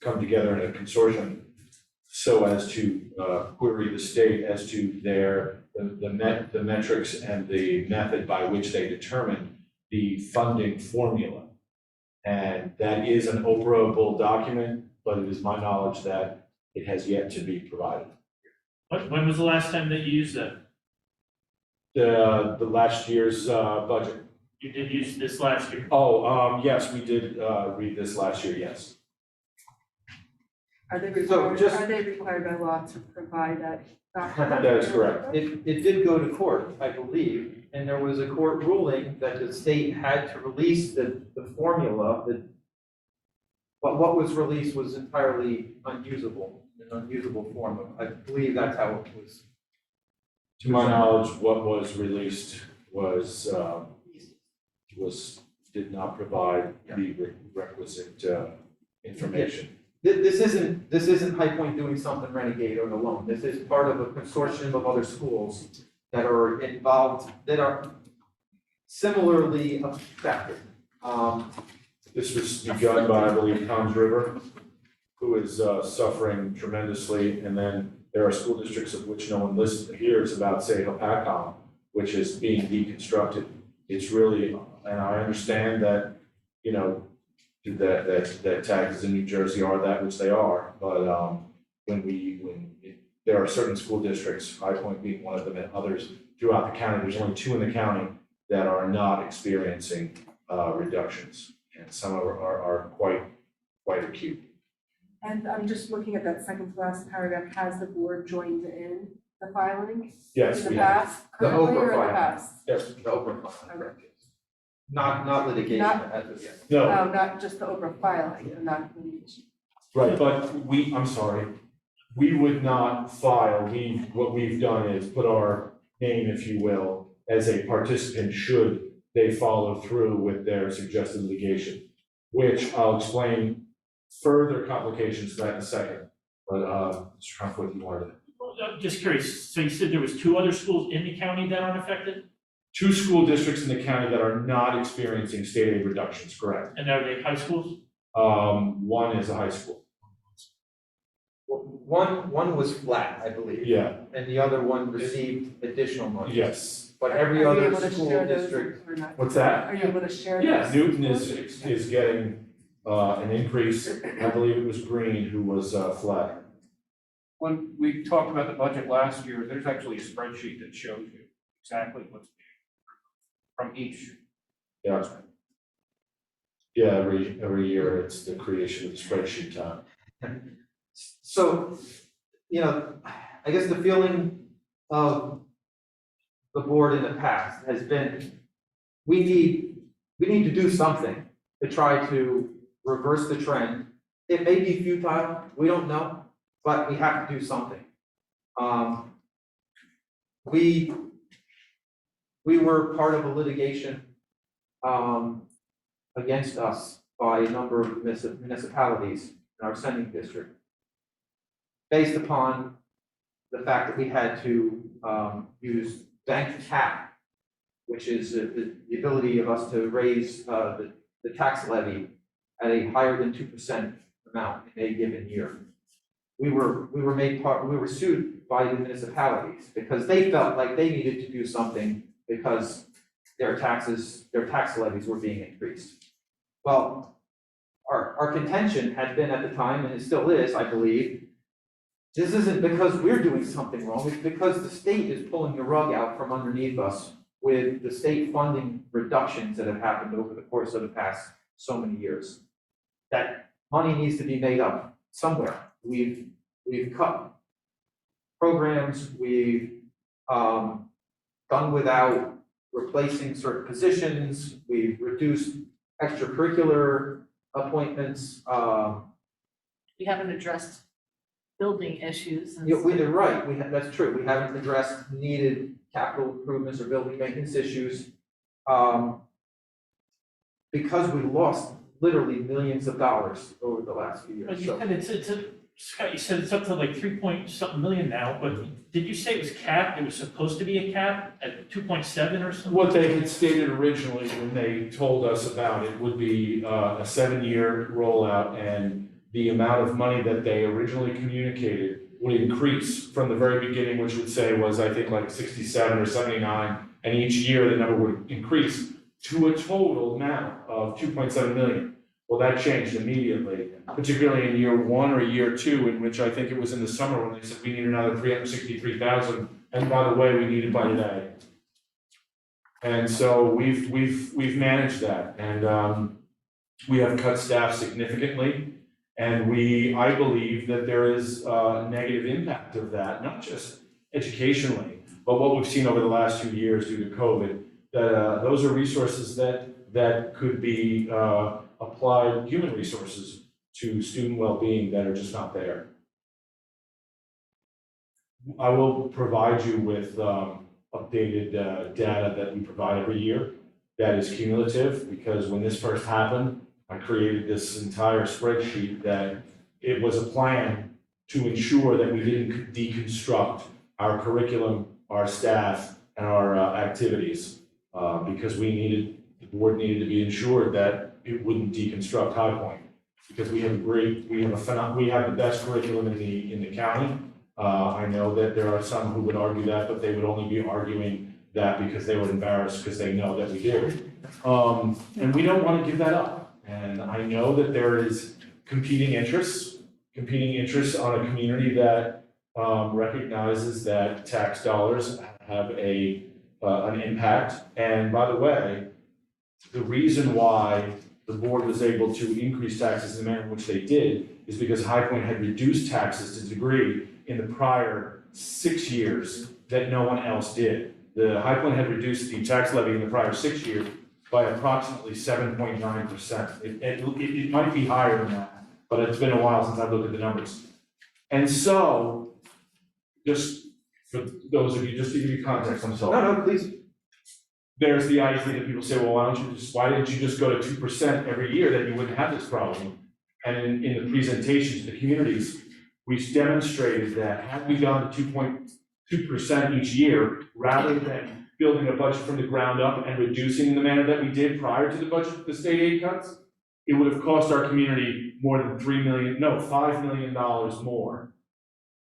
come together in a consortium so as to query the state as to the metrics and the method by which they determine the funding formula. And that is an Oprahable document, but it is my knowledge that it has yet to be provided. When was the last time that you used that? The last year's budget. You did use this last year? Oh, yes, we did read this last year, yes. Are they So required, just- are they required by law to provide that document? That is correct. It did go to court, I believe, and there was a court ruling that the state had to release the formula, but what was released was entirely unusable, an unusable form of, I believe that's how it was. To my knowledge, what was released did not provide the requisite information. This isn't High Point doing something renegade or alone. This is part of a consortium of other schools that are involved, that are similarly affected. This was begun by, I believe, Tom's River, who is suffering tremendously, and then there are school districts of which no one hears about, say, Hopatcong, which is being deconstructed. It's really, and I understand that, you know, that taxes in New Jersey are that which they are, but there are certain school districts, High Point being one of them, and others throughout the county, there's only 2 in the county that are not experiencing reductions, and some are quite acute. And I'm just looking at that second to last paragraph, has the board joined in the filing? Yes, In the we have. past, The currently Oprah or in the filing. past? Yes. The Oprah filing. Okay. Not litigation Not- as of yet. No, Oh, not just the Oprah filing, and not litigation. right, but I'm sorry, we would not file, what we've done is put our name, if you will, as a participant should they follow through with their suggested litigation, which I'll explain further complications to that in a second. But, Mr. Trump, what do you wanted to? Well, I'm just curious, so you said there was 2 other schools in the county that aren't affected? 2 school districts in the county that are not experiencing state aid reductions, correct? And are they high schools? One is a high school. One was flat, I believe. Yeah, And the other one received additional money. yes. But every Are you other able to school share those district, or not? What's that? Are you able to share those? Yeah, Newton is getting, an increase. I believe it was Green who was, flat. When we talked about the budget last year, there's actually a spreadsheet that shows you exactly what's from each. Yeah. Yeah, every year it's the creation of the spreadsheet time. so, I guess the feeling of the board in the past has been, we need to do something to try to reverse the trend. It may be futile, we don't know, but we have to do something. We were part of a litigation against us by a number of municipalities in our sending district, based upon the fact that we had to use bank cap, which is the ability of us to raise the tax levy at a higher than 2% amount in a given year. We were sued by the municipalities because they felt like they needed to do something because their tax levies were being increased. Well, our contention had been at the time, and it still is, I believe, this isn't because we're doing something wrong, it's because the state is pulling the rug out from underneath us with the state funding reductions that have happened over the course of the past so many years. That money needs to be made up somewhere. We've cut programs, we've done without replacing certain positions, we've reduced extracurricular appointments. We haven't addressed building issues and. You're right, that's true, we haven't addressed needed capital improvements or building maintenance issues. Because we lost literally millions of dollars over the last few But years, you so. said Scott, you said it's up to like 3-point-something million now, but did you say it was capped? It was supposed to be a cap at 2.7 or something? What they had stated originally when they told us about it would be a 7-year rollout, and the amount of money that they originally communicated would increase from the very beginning, which would say was, I think, like 67 or 79, and each year the number would increase to a total amount of 2.7 million. Well, that changed immediately, particularly in year 1 or year 2, in which I think it was in the summer when they said we need another 363,000, and by the way, we need it by today. And so we've managed that, and we have cut staff significantly, and I believe that there is a negative impact of that, not just educationally, but what we've seen over the last 2 years due to COVID, that those are resources that could be applied, human resources to student well-being that are just not there. I will provide you with updated data that we provide every year that is cumulative, because when this first happened, I created this entire spreadsheet that it was a plan to ensure that we didn't deconstruct our curriculum, our staff, and our activities, because the board needed to be ensured that it wouldn't deconstruct High Point, because we have the best curriculum in the county. I know that there are some who would argue that, but they would only be arguing that because they were embarrassed because they know that we do. And we don't want to give that up. And I know that there is competing interests on a community that recognizes that tax dollars have an impact. And by the way, the reason why the board was able to increase taxes in the manner in which they did is because High Point had reduced taxes to a degree in the prior 6 years that no one else did. The High Point had reduced the tax levy in the prior 6 years by approximately 7.9%. It might be higher than that, but it's been a while since I've looked at the numbers. And so, just for those of you, just to give you context, I'm sorry. No, please. there's the idea that people say, well, why didn't you just go to 2% every year, then you wouldn't have this problem? And in the presentation to the communities, we demonstrated that had we gone to 2.2% each year, rather than building a budget from the ground up and reducing in the manner that we did prior to the state aid cuts, it would have cost our community more than $5 million more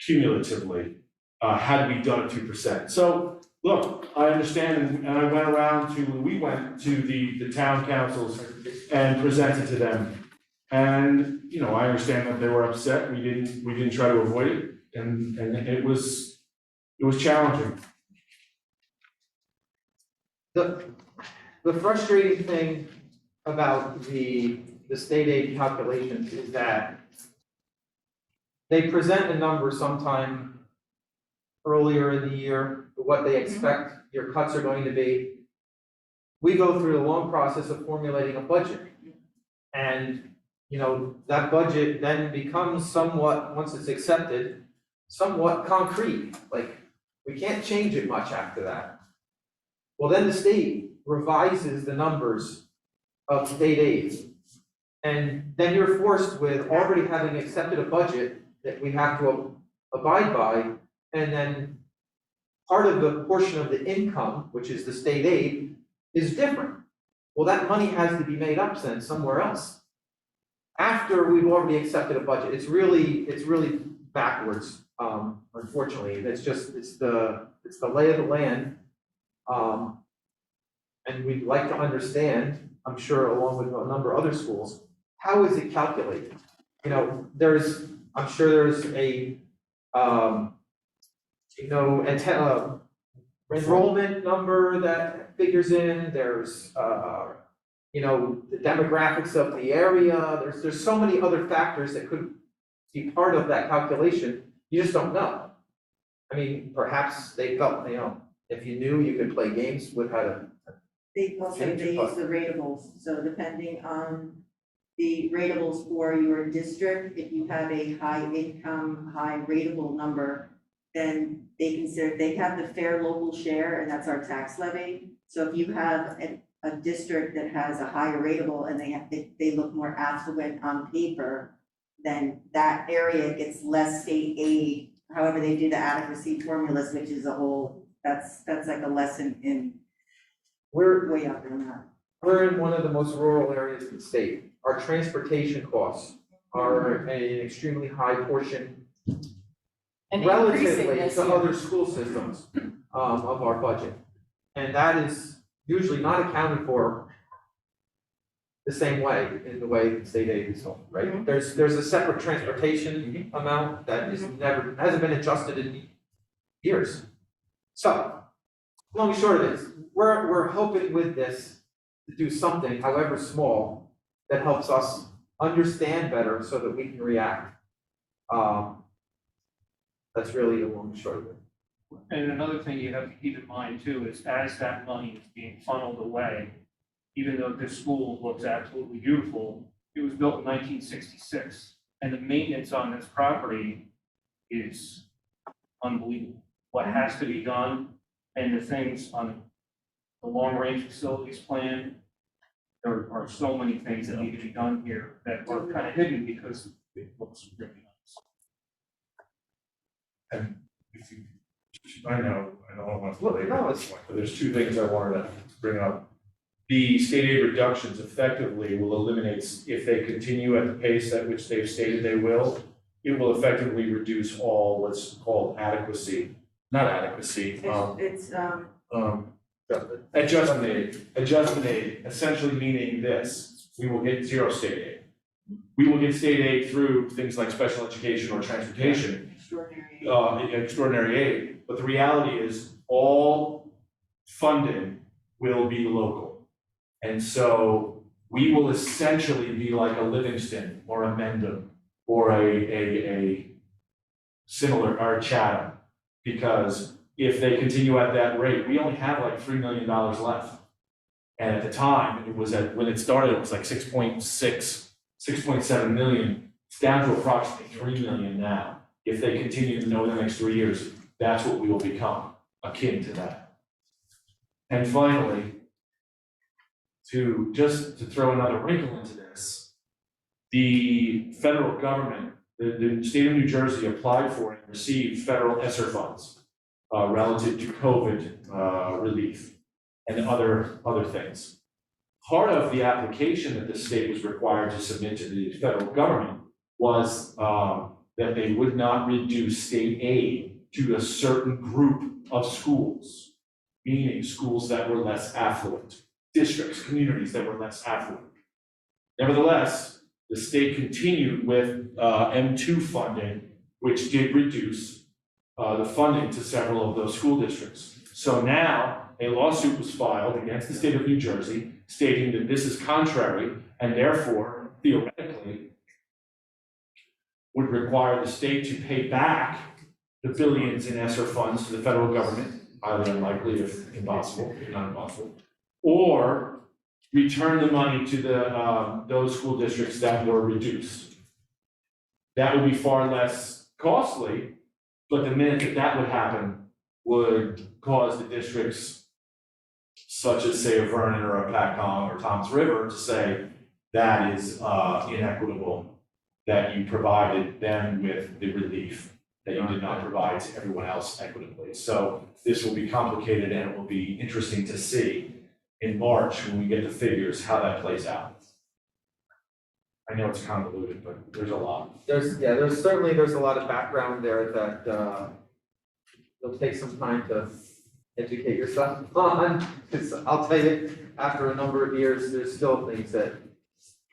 cumulatively, had we done 2%. So, look, I understand, and I we went to the town councils and presented to them. And, you know, I understand that they were upset, we didn't try to avoid it, and it was challenging. The frustrating thing about the state aid calculations is that they present a number sometime earlier in the year, what they expect your cuts are going to be. We go through the long process of formulating a budget. And, you know, that budget then becomes somewhat, once it's accepted, somewhat concrete. Like, we can't change it much after that. Well, then the state revises the numbers of state aid. And then you're forced with already having accepted a budget that we have to abide by, and then part of the portion of the income, which is the state aid, is different. Well, that money has to be made up then somewhere else. After we've already accepted a budget, it's really backwards, unfortunately. It's the lay of the land. And we'd like to understand, I'm sure along with a number of other schools, how is it calculated? You know, I'm sure there's a, enrollment number that figures in, there's, you know, the demographics of the area, there's so many other factors that could be part of that calculation, you just don't know. I mean, perhaps they felt, you know, if you knew, you could play games with how to. They use the ratables, so depending on the ratables for your district, if you have a high income, high ratable number, then they have the fair local share, and that's our tax levy. So if you have a district that has a higher ratable and they look more affluent on paper, then that area gets less state aid. However, they do the adequacy formulas, which is that's like a lesson in. We're way up in that. We're in one of the most rural areas of the state. Our transportation costs are an extremely high portion And relatively increasing this to year. other school systems of our budget. And that is usually not accounted for the same way in the way that state aid is sold, right? There's a separate transportation amount that hasn't been adjusted in years. So, long and short of this, we're hoping with this to do something, however small, that helps us understand better so that we can react. That's really the long and short of it. And another thing you have to keep in mind too is as that money is being funneled away, even though this school looks absolutely beautiful, it was built in 1966, and the maintenance on this property is unbelievable. What has to be done, and the things on the long-range facilities plan, there are so many things that need to be done here that are kind of hidden because it looks really nice. And if you, I know, I don't want to belabor No, this point, but there's two things I wanted to bring up. The state aid reductions effectively will eliminate, if they continue at the pace at which they've stated they will, it will effectively reduce all what's called adjustment aid, essentially meaning this: we will get zero state aid. We will get state aid through things like special education or transportation, extraordinary aid, but the reality is all funding will be local. And so we will essentially be like a Livingston or a Mendham or a similar, or a Chatham, because if they continue at that rate, we only have like $3 million left. And at the time, when it started, it was like 6.7 million. It's down to approximately 3 million now. If they continue to know the next 3 years, that's what we will become, akin to that. And finally, to throw another wrinkle into this, the federal government, the state of New Jersey applied for and received federal ESSER funds relative to COVID relief and other things. Part of the application that the state was required to submit to the federal government was that they would not reduce state aid to a certain group of schools, meaning schools that were less affluent, districts, communities that were less affluent. Nevertheless, the state continued with M2 funding, which did reduce the funding to several of those school districts. So now a lawsuit was filed against the state of New Jersey stating that this is contrary and therefore theoretically would require the state to pay back the billions in ESSER funds to the federal government, highly unlikely if impossible, if not impossible, or return the money to those school districts that were reduced. That would be far less costly, but the minute that would happen would cause the districts such as say a Vernon or a Patcom or Toms River to say that is inequitable, that you provided them with the relief that you did not provide to everyone else equitably. So this will be complicated and it will be interesting to see in March when we get the figures how that plays out. I know it's convoluted, but there's a lot. There's a lot of background there that it'll take some time to educate yourself on. Because I'll tell you, after a number of years, there's still things that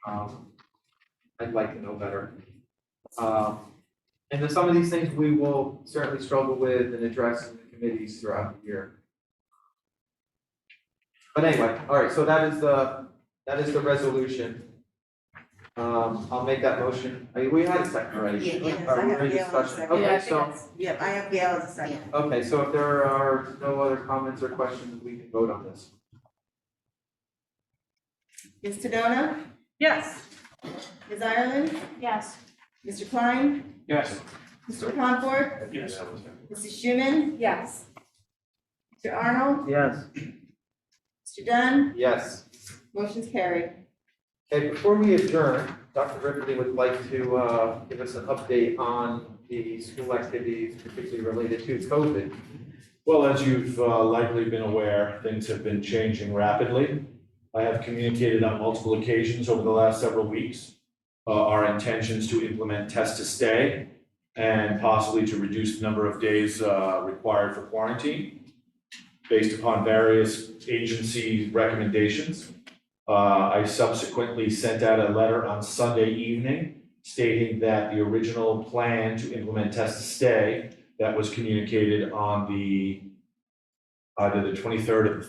I'd like to know better. And then some of these things we will certainly struggle with and address in the committees throughout the year. But anyway, all right, so that is the resolution. I'll make that motion. We had a second already. Yes, Are I we have ready to Gail as a discuss? second. Okay, so, Yep, I have Gail as a second. okay, so if there are no other comments or questions, we can vote on this. Ms. Tadona? Yes. Ms. Ireland? Yes. Mr. Klein? Yes. Mr. Concord? Yes. Mrs. Schuman? Yes. Mr. Arnold? Yes. Mr. Dunn? Yes. Motion's carried. Okay, before we adjourn, Dr. Ripley would like to give us an update on the school activities, particularly related to COVID. Well, as you've likely been aware, things have been changing rapidly. I have communicated on multiple occasions over the last several weeks our intentions to implement test to stay and possibly to reduce the number of days required for quarantine based upon various agency recommendations. I subsequently sent out a letter on Sunday evening stating that the original plan to implement test to stay that was communicated on either the 23rd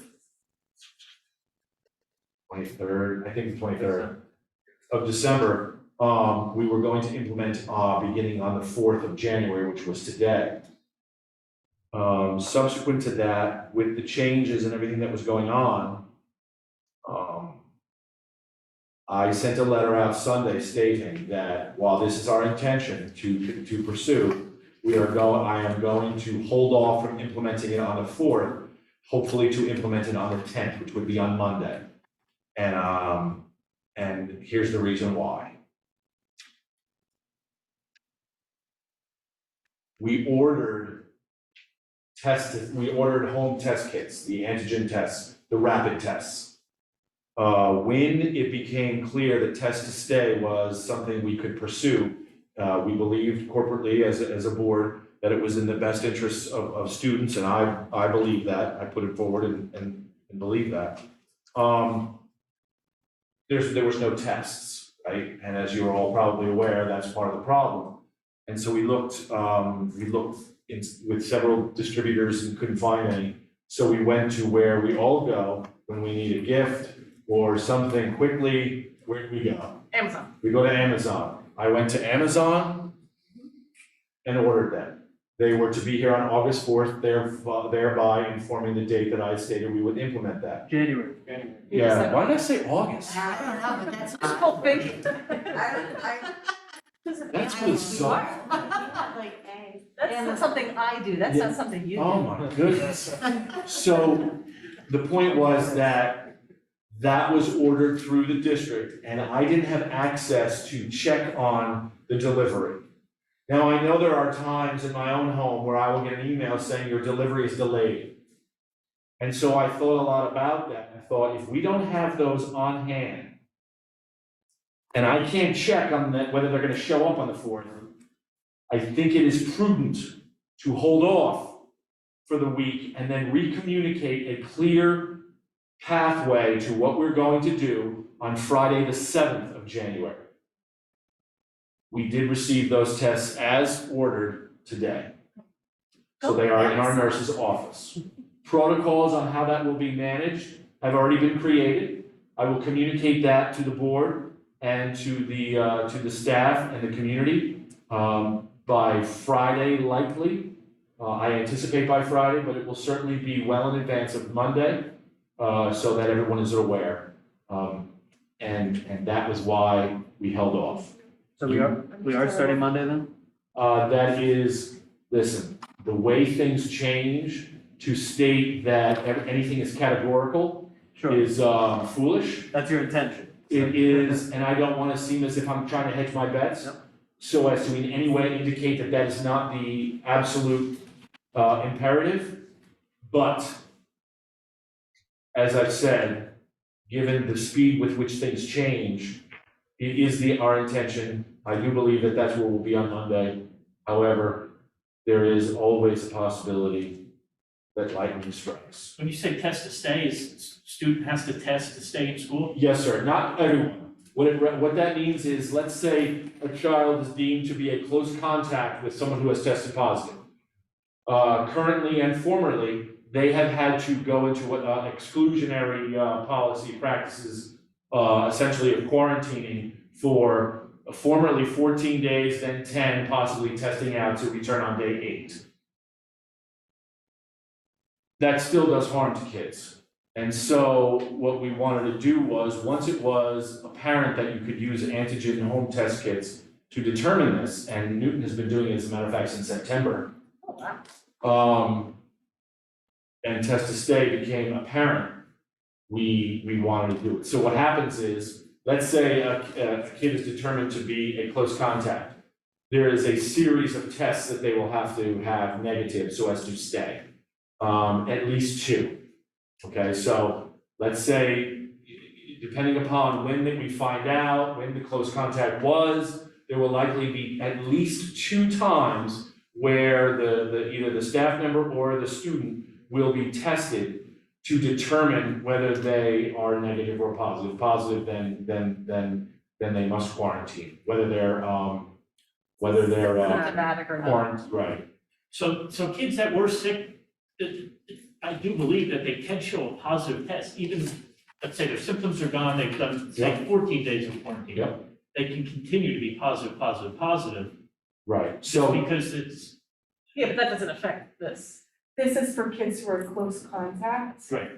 of December, we were going to implement beginning on the 4th of January, which was today. Subsequent to that, with the changes and everything that was going on, I sent a letter out Sunday stating that while this is our intention to pursue, I am going to hold off from implementing it on the 4th, hopefully to implement it on the 10th, which would be on Monday. And here's the reason why. We ordered home test kits, the antigen tests, the rapid tests. When it became clear that test to stay was something we could pursue, we believed corporately as a board that it was in the best interests of students, and I believe that. I put it forward and believe that. There was no tests, right? And as you're all probably aware, that's part of the problem. And so we looked with several distributors and couldn't find any. So we went to where we all go when we need a gift or something quickly. Where do we go? Amazon. We go to Amazon. I went to Amazon and ordered them. They were to be here on August 4th, thereby informing the date that I stated we would implement that. January. Yeah, why did I say August? I don't know, but that's This whole thing. That's good stuff. That's not something I do, that's not something you do. Oh my goodness. So the point was that that was ordered through the district, and I didn't have access to check on the delivery. Now, I know there are times in my own home where I will get an email saying your delivery is delayed. And so I thought a lot about that. I thought, if we don't have those on hand, and I can't check on that, whether they're gonna show up on the 4th, I think it is prudent to hold off for the week and then re-communicate a clear pathway to what we're going to do on Friday, the 7th of January. We did receive those tests as ordered today. So they are in our nurse's office. Protocols on how that will be managed have already been created. I will communicate that to the board and to the staff and the community by Friday likely. I anticipate by Friday, but it will certainly be well in advance of Monday, so that everyone is aware. And that was why we held off. So we are starting Monday then? That is, listen, the way things change, to state that anything is categorical is foolish. That's your intention. It is, and I don't want to seem as if I'm trying to hedge my bets, so as to in any way indicate that that is not the absolute imperative. But as I've said, given the speed with which things change, it is our intention. I do believe that that's where we'll be on Monday. However, there is always a possibility that lightning strikes. When you say test to stay, is student has to test to stay in school? Yes, sir, not everyone. What that means is, let's say a child is deemed to be a close contact with someone who has tested positive. Currently and formerly, they have had to go into what exclusionary policy practices, essentially of quarantining for formerly 14 days, then 10, possibly testing out to return on day 8. That still does harm to kids. And so what we wanted to do was, once it was apparent that you could use antigen home test kits to determine this, and Newton has been doing it, as a matter of fact, since September. And test to stay became apparent, we wanted to do it. So what happens is, let's say a kid is determined to be a close contact. There is a series of tests that they will have to have negative so as to stay. At least 2. Okay, so let's say, depending upon when that we find out, when the close contact was, there will likely be at least 2 times where either the staff member or the student will be tested to determine whether they are negative or positive. Positive, then they must quarantine, whether they're Symptomatic or not. quarantined, right. So kids that were sick, I do believe that they can show a positive test, even, let's say their symptoms are gone, they've done, say, 14 days of quarantine. Yep. They can continue to be positive, Right, just so, because it's, Yeah, but that doesn't affect this. This is for kids who are in close contact, right,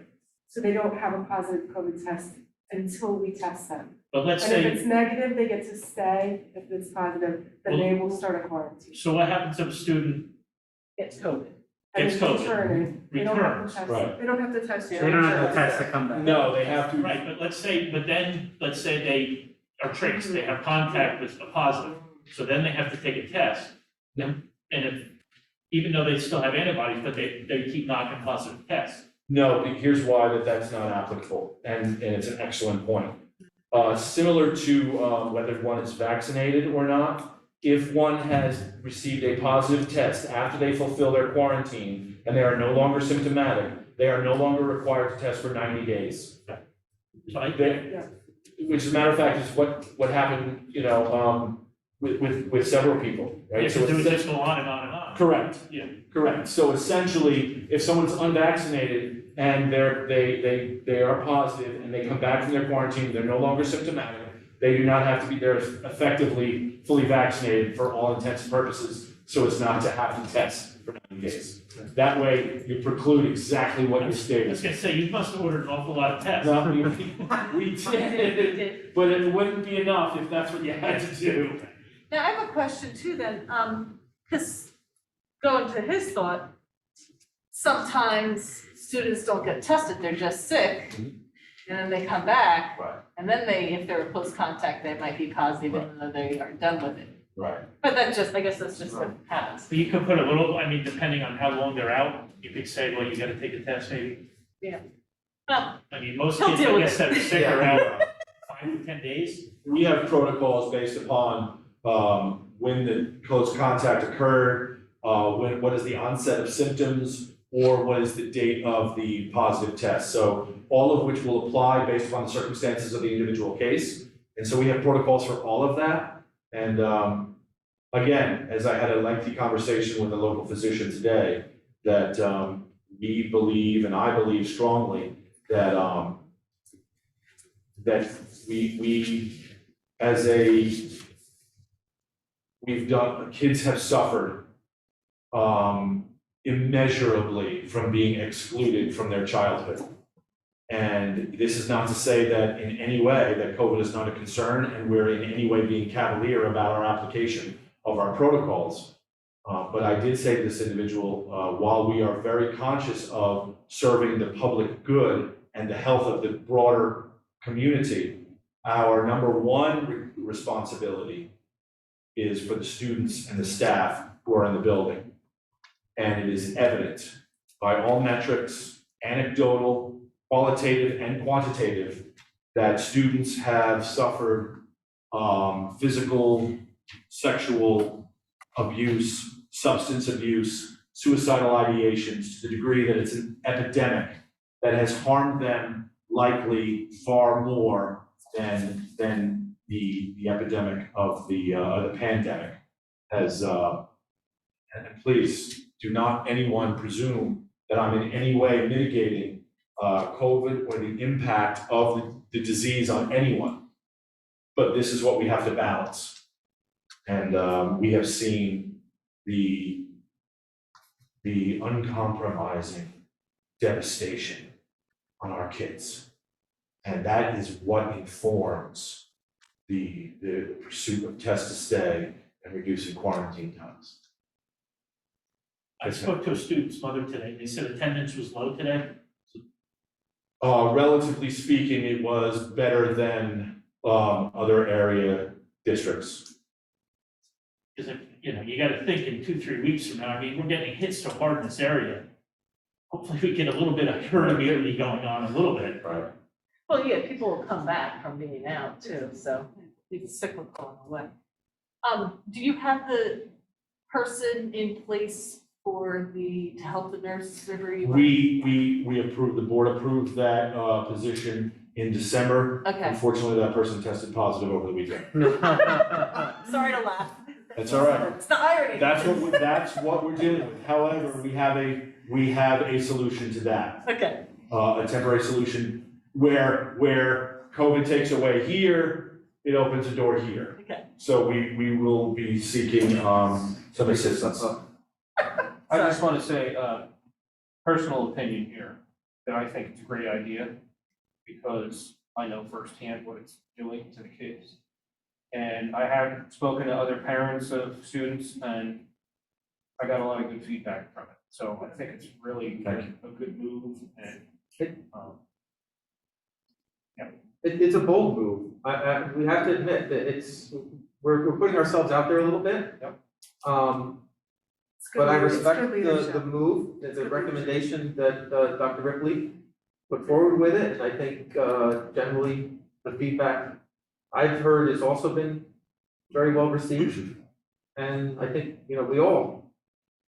so they don't have a positive COVID test until we test them. but let's And if say, it's negative, they get to stay. If it's positive, then they will start a quarantine. so what happens if a student It's COVID. And Gets then COVID. returning, they don't have Returns, to test, right. they don't have to test. They don't have to test to come back. no, they have to. Right, but let's say they are traced, they have contact with a positive, so then they have to take a test. And if, even though they still have antibodies, but they keep knocking positive tests. No, but here's why that's not applicable, and it's an excellent point. Similar to whether one is vaccinated or not, if one has received a positive test after they fulfill their quarantine and they are no longer symptomatic, they are no longer required to test for 90 days. So I, Which, as a matter of fact, is what happened, with several people, right? yeah, So because it would it's- just go on and on and on. Correct. Yeah. Correct. So essentially, if someone's unvaccinated and they are positive and they come back from their quarantine, they're no longer symptomatic, they do not have to be, they're effectively fully vaccinated for all intents and purposes, so as not to have to test for 90 days. That way, you preclude exactly what you I was stated. gonna say, you must have ordered an awful lot of tests. No, we did, but it wouldn't be enough if that's what you had to do. Now, I have a question too then, because going to his thought, sometimes students don't get tested, they're just sick. and then they come back, Right, and then they, if they're a close contact, they might be positive even though they are done with it. right. But that's just, I guess that's just what happens. But you could put a little, I mean, depending on how long they're out, you could say, well, you gotta take a test maybe. Well, I mean, most He'll kids, deal I with guess, it. that are sick are out 5 to 10 days. We have protocols based upon, when the close contact occurred, what is the onset of symptoms, or what is the date of the positive test. So all of which will apply based upon the circumstances of the individual case. And so we have protocols for all of that. And, again, as I had a lengthy conversation with a local physician today, that, we believe, and I believe strongly, that, that we, as we've done, kids have suffered, immeasurably from being excluded from their childhood. And this is not to say that in any way that COVID is not a concern and we're in any way being cavalier about our application of our protocols. But I did say to this individual, while we are very conscious of serving the public good and the health of the broader community, our number one responsibility is for the students and the staff who are in the building. And it is evident by all metrics, anecdotal, qualitative, and quantitative, that students have suffered physical, sexual abuse, substance abuse, suicidal ideations to the degree that it's an epidemic that has harmed them likely far more than the epidemic of the pandemic has. And please do not anyone presume that I'm in any way mitigating COVID or the impact of the disease on anyone. But this is what we have to balance. And we have seen the uncompromising devastation on our kids. And that is what informs the pursuit of test to stay and reducing quarantine times. I spoke to a student's mother today. They said attendance was low today. Relatively speaking, it was better than other area districts. Because, you gotta think in 2-3 weeks from now, I mean, we're getting hit so hard in this area. Hopefully we get a little bit of herd immunity going on a little bit. Right. well, yeah, people will come back from being out too, so it's cyclical in a way. Do you have the person in place to help the nurse river? We approved, the board approved that position in December. Okay. Unfortunately, that person tested positive over the weekend. Sorry to laugh. That's all right. It's the irony. That's what we're dealing with. However, we have a solution to that. Okay, A temporary solution where COVID takes away here, it opens a door here. okay. So we will be seeking some assistance. I just want to say, personal opinion here, that I think it's a great idea, because I know firsthand what it's doing to the kids. And I have spoken to other parents of students, and I got a lot of good feedback from it. So I think it's really a good move, and, It's a bold move. We have to admit that we're putting ourselves out there a little bit. Yep. It's good But I leader- it's respect good leadership. the move, the recommendation that Dr. Ripley put forward with it. And I think generally the feedback I've heard has also been very well received. And I think, we all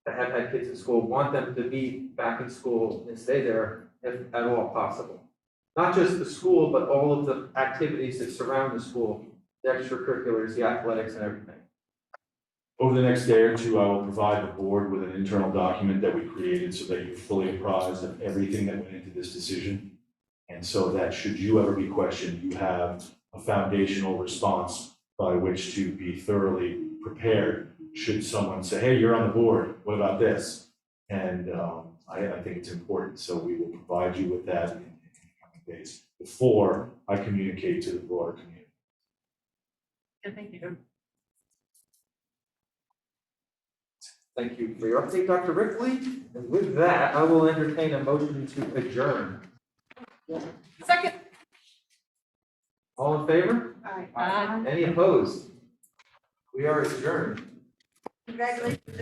that have had kids in school want them to be back in school and stay there if at all possible. Not just the school, but all of the activities that surround the school, the extracurriculars, the athletics and everything. Over the next day or two, I will provide the board with an internal document that we created so that you're fully apprised of everything that went into this decision. And so that should you ever be questioned, you have a foundational response by which to be thoroughly prepared. Should someone say, hey, you're on the board, what about this? And I think it's important, so we will provide you with that in the coming days before I communicate to the broader community. Yeah, thank you. Thank you for your update, Dr. Ripley. And with that, I will entertain a motion to adjourn. Second. All in favor? Aye. Aye. Any opposed? We are adjourned. Congratulations.